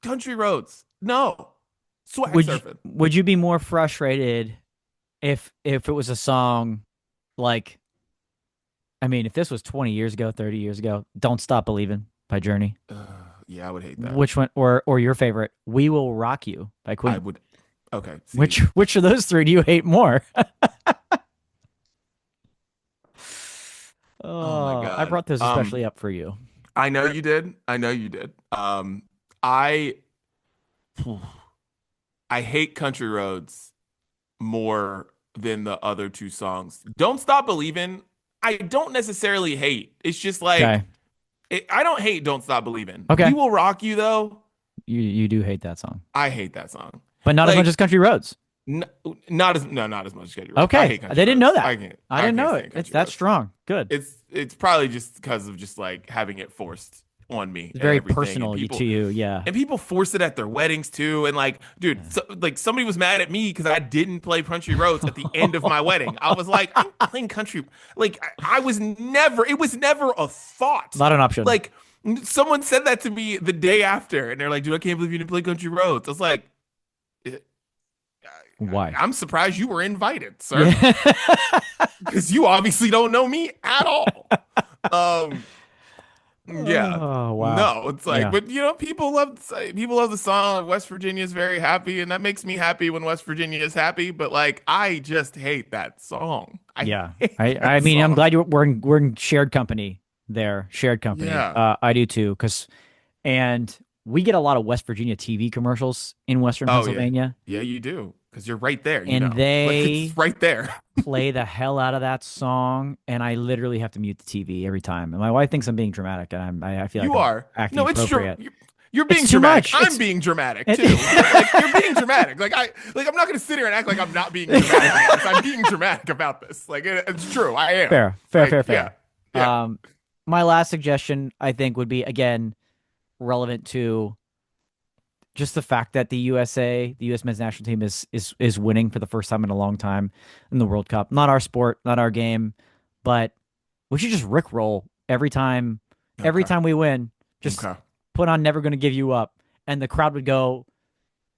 country roads. No. Swag surfing. Would you be more frustrated if it was a song if this was 20 years ago, 30 years ago, Don't Stop Believin' by Journey? Yeah, I would hate that. Which one, or your favorite, We Will Rock You by Queen? I would. Okay. See. Which of those three do you hate more? Oh my God. I brought those especially up for you. I know you did. I hate Country Roads more than the other two songs. Don't Stop Believin', I don't necessarily hate. It's just I don't hate Don't Stop Believin'. Okay. We Will Rock You, though. You do hate that song. I hate that song. But not as much as Country Roads. Not as much as Country Roads. Okay. They didn't know that. I didn't know it. It's that strong. Good. It's probably just because of having it forced on me. It's very personal to you, yeah. And people force it at their weddings too. And dude, somebody was mad at me because I didn't play Country Roads at the end of my wedding. I was like, I'm playing country. It was never a thought. Not an option. Someone said that to me the day after, and they're like, dude, I can't believe you didn't play Country Roads. I was like, why? I'm surprised you were invited, sir. Because you obviously don't know me at all. Yeah. Oh, wow. No, it's but people love the song. West Virginia is very happy, and that makes me happy when West Virginia is happy. But I just hate that song. I mean, song. I'm glad we're in shared company there. Shared company. Yeah. I do too. And we get a lot of West Virginia TV commercials in Western Pennsylvania. Yeah, you do. Because you're right there. It's right there. Play the hell out of that song, and I literally have to mute the TV every time. And my wife thinks I'm being dramatic, and I feel like you are acting no, it's true. You're being it's dramatic. Too much. I'm being dramatic too. You're being dramatic. I'm not gonna sit here and act like I'm not being dramatic. I'm being dramatic about this. It's true. I am. Fair. Yeah. My last suggestion, I think, would be again relevant to just the fact that the U.S. men's national team is winning for the first time in a long time in the World Cup. Not our sport, not our game, but we should just rickroll every time we win. Just put on "Never Gonna Give You Up," and the crowd would go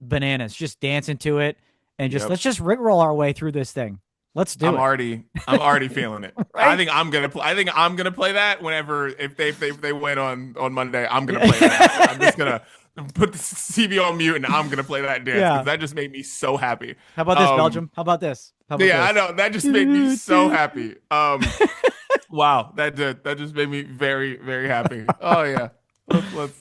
bananas, just dancing to it, and let's just rickroll our way through this thing. Let's do it. I'm already feeling it. Right? I think I'm gonna play that whenever if they win on Monday. I'm gonna play that. I'm just gonna put the TV on mute and I'm gonna play that dance because that just made me so happy. How about this, Belgium? How about this? I know that just made me so happy. Wow, that just made me very, very happy. Oh yeah.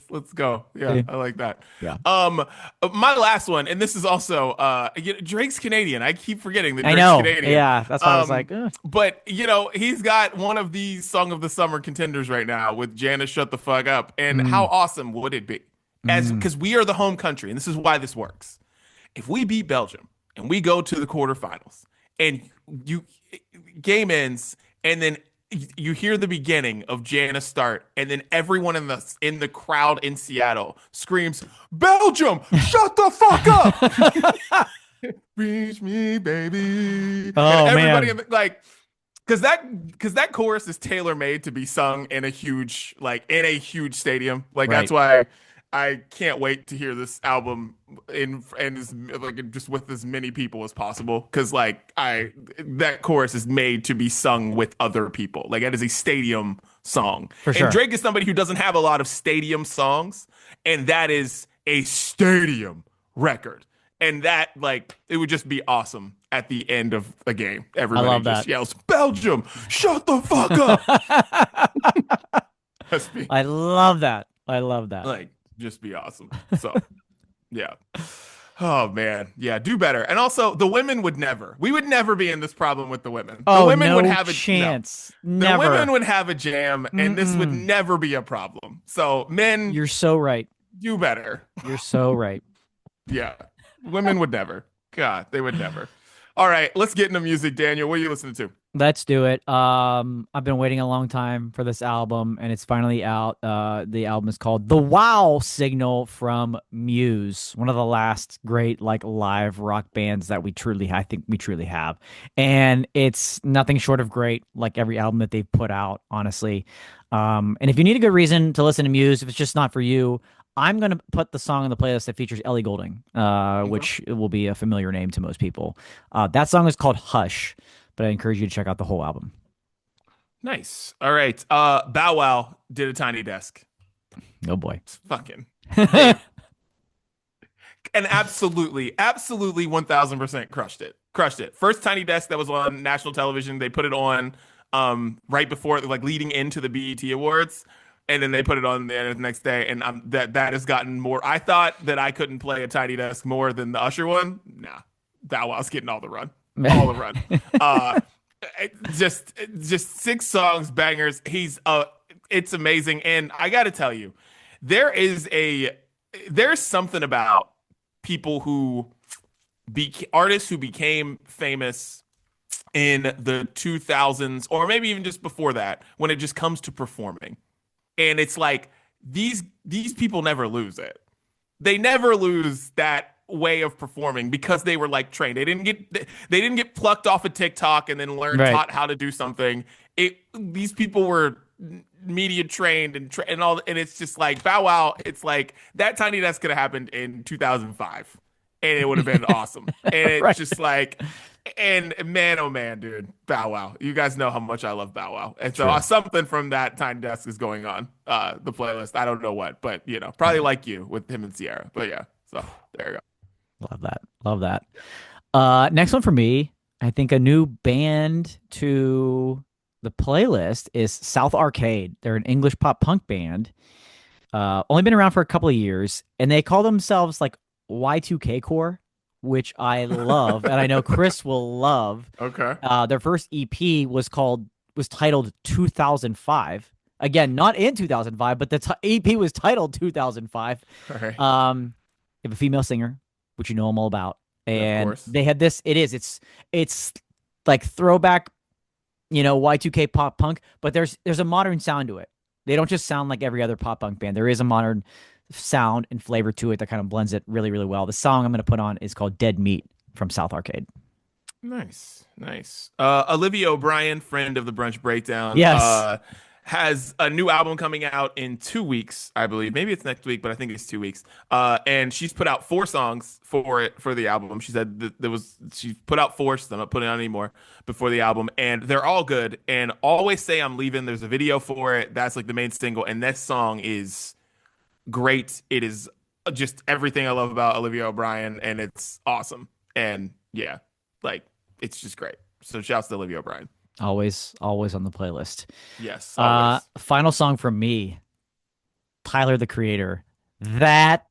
Let's go. Yeah, I like that. Yeah. My last one, and this is also Drake's Canadian. I keep forgetting that Drake's Canadian. Yeah, that's why I was like, but he's got one of these Song of the Summer contenders right now with Janice Shut the Fuck Up. And how awesome would it be? Because we are the home country, and this is why this works. If we beat Belgium and we go to the quarterfinals and game ends, and then you hear the beginning of Janice start, and then everyone in the crowd in Seattle screams, "Belgium, shut the fuck up!" Reach me, baby. Oh, and everybody man. Because that chorus is tailor made to be sung in a huge stadium. Like Right. that's why I can't wait to hear this album just with as many people as possible. Because that chorus is made to be sung with other people. Like it is a stadium song. For And sure. Drake is somebody who doesn't have a lot of stadium songs, and that is a stadium record. And that, it would just be awesome at the end of a game. I Everybody love just that. yells, Belgium, shut the fuck up. Just be I love that. I love that. just be awesome. So, yeah. Oh man. Yeah, do better. And also, the women would never. We would never be in this problem with the women. The Oh, women would no have a no. chance. The women Never. would have a jam, and this would Mm-mm. never be a problem. So, men, You're so right. do better. You're so right. Yeah. Women would never. God, they would never. All right, let's get into music, Daniel. What are you listening to? Let's do it. I've been waiting a long time for this album, and it's finally out. The album is called "The Wow Signal" from Muse, one of the last great live rock bands that I think we truly have, and it's nothing short of great. Like every album that they've put out, honestly. And if you need a good reason to listen to Muse, if it's just not for you, I'm gonna put the song on the playlist that features Ellie Goulding, Okay. which will be a familiar name to most people. That song is called "Hush." But I encourage you to check out the whole album. Nice. All right. Bow Wow did a Tiny Desk. Oh boy. It's fucking they, and absolutely 1000% crushed it. Crushed it. First Tiny Desk that was on national television. They put it on right before, leading into the BET Awards. And then they put it on the next day, and that has gotten more. I thought that I couldn't play a Tiny Desk more than the Usher one. Nah, Bow Wow's getting all the run. All the run. Uh, just 6 songs, bangers. It's amazing, and I got to tell you, there's something about people who artists who became famous in the 2000s, or maybe even just before that, when it just comes to performing, and it's like these people never lose it. They never lose that way of performing because they were trained. They didn't get plucked off of TikTok and then Right. taught how to do something. These people were media trained and all, and it's just Bow Wow. It's that Tiny Desk could have happened in 2005, and it would have been awesome. And it's Right. just and man, oh man, dude, Bow Wow. You guys know how much I love Bow Wow, and so True. something from that Tiny Desk is going on the playlist. I don't know what, but probably like you with him and Sierra. But yeah, so there you go. Love that. Love that. Next one for me, I think a new band to the playlist is South Arcade. They're an English pop punk band. Only been around for a couple of years, and they call themselves Y2K Core, which I love, and I know Chris will love. Okay. Their first EP was titled 2005. Again, not in 2005, but the EP was titled 2005. All right. They have a female singer, which you know I'm all about, Of and course. they had this. It's like throwback, Y2K pop punk, but there's a modern sound to it. They don't just sound like every other pop punk band. There is a modern sound and flavor to it that kind of blends it really, really well. The song I'm going to put on is called Dead Meat from South Arcade. Nice, nice. Olivia O'Brien, friend of the Brunch Breakdown, Yes. has a new album coming out in 2 weeks, I believe. Maybe it's next week, but I think it's 2 weeks. And she's put out 4 songs for the album. She said that she put out 4. She's not putting out any more before the album, and they're all good. And Always Say I'm Leaving. There's a video for it. That's the main single, and that song is great. It is just everything I love about Olivia O'Brien, and it's awesome. And yeah, it's just great. So shouts to Olivia O'Brien. Always on the playlist. Yes, always. Final song from me, Tyler, the Creator. That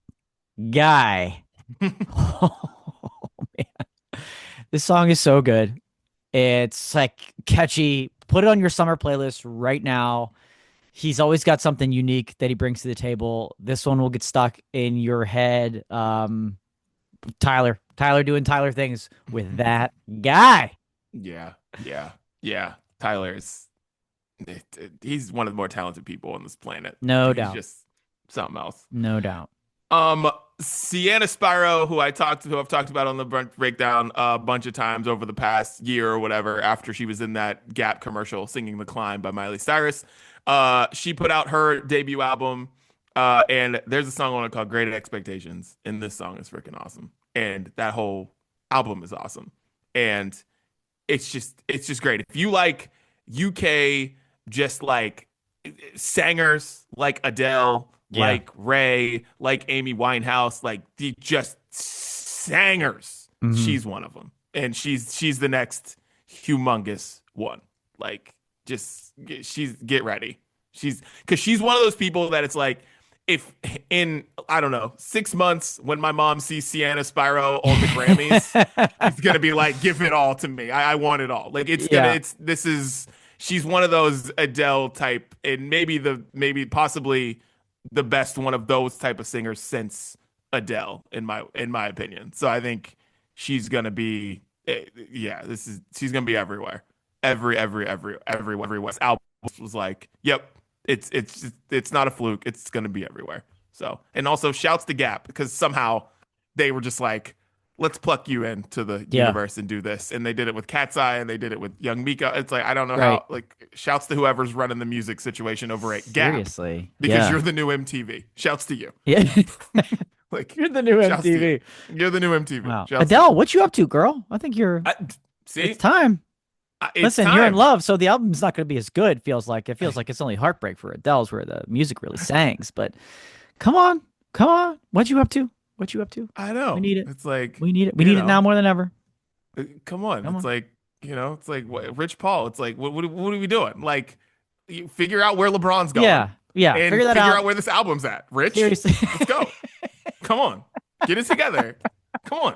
guy. Oh, man. This song is so good. It's catchy. Put it on your summer playlist right now. He's always got something unique that he brings to the table. This one will get stuck in your head. Tyler doing Tyler things with that guy. Yeah, yeah. He's one of the more talented people on this planet. No He's doubt. just something else. No doubt. Um, Sienna Spyro, who I've talked about on the Brunch Breakdown a bunch of times over the past year or whatever, after she was in that Gap commercial singing "The Climb" by Miley Cyrus. She put out her debut album, and there's a song on it called "Great Expectations," and this song is freaking awesome, and that whole album is awesome, and it's just great. If you like UK, just like singers like Adele, Yeah. like Ray, like Amy Winehouse, like the just singers. She's one of them, and she's the next humongous one. Like, just get ready. Because she's one of those people that it's like, if in, I don't know, 6 months when my mom sees Sienna Spyro on the Grammys, it's gonna be like, give it all to me. I want it all. Like, she's one of those Adele type, and maybe possibly the best one of those type of singers since Adele, in my opinion. So I think she's gonna be, she's gonna be everywhere. Everywhere. This album was like, yep, it's not a fluke. It's gonna be everywhere. So, and also shouts to Gap, because somehow they were just like, let's pluck you into the universe and do this. And they did it with Cat's Eye, and they did it with Young Mika. It's like, I don't know how, like, shouts to whoever's running the music situation over at Gap. Seriously. Because you're the new MTV. Shouts to you. Yeah. Like, You're the new MTV. You're the new MTV. Wow. Shouts Adele, what you up to, girl? I think see, it's time. Listen, time. you're in love, so the album's not going to be as good. It feels like it's only Heartbreak for Adele's, where the music really sangs. But come on. What you up to? I know. We need it. It's like, we need it. We need it now more than ever. Come on. It's like, it's like Rich Paul. It's like, what are we doing? Like, you figure out where LeBron's going. Yeah. And figure that out where this album's at. Rich, seriously. Let's go. Come on, get it together. Come on,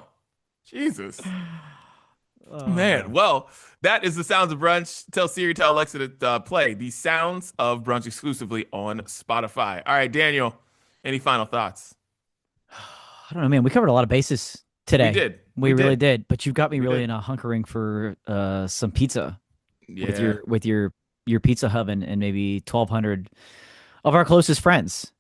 Jesus. Man, well, that is the sounds of Brunch. Tell Siri, tell Alexa to play the sounds of Brunch exclusively on Spotify. All right, Daniel, any final thoughts? I don't know, man. We covered a lot of bases today. We did. We really did. But you got me really in a hunkering for some pizza with your pizza hub and maybe 1,200 of our closest friends.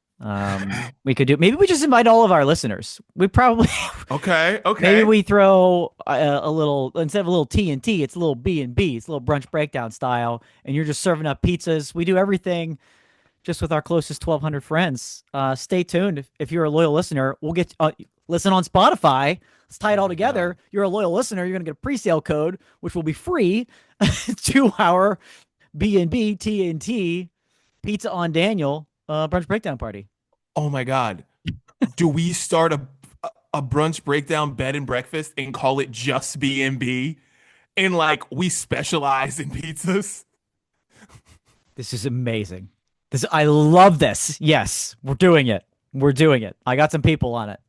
We could do. Maybe we just invite all of our listeners. We probably okay. Maybe we throw a little, instead of a little T&T, it's a little B&B. It's a little Brunch Breakdown style, and you're just serving up pizzas. We do everything just with our closest 1,200 friends. Stay tuned. If you're a loyal listener, we'll get listen on Spotify. Let's tie it all together. You're a loyal listener. You're gonna get a pre-sale code, which will be free. 2-hour B&B T&T pizza on Daniel. Brunch Breakdown party. Oh my God. Do we start a Brunch Breakdown bed and breakfast and call it just B&B? And like, we specialize in pizzas? This is amazing. I love this. Yes, we're doing it. I got some people on it.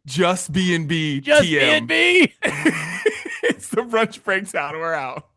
Just B&B. Just TM. B&B. It's the Brunch Breakdown. We're out.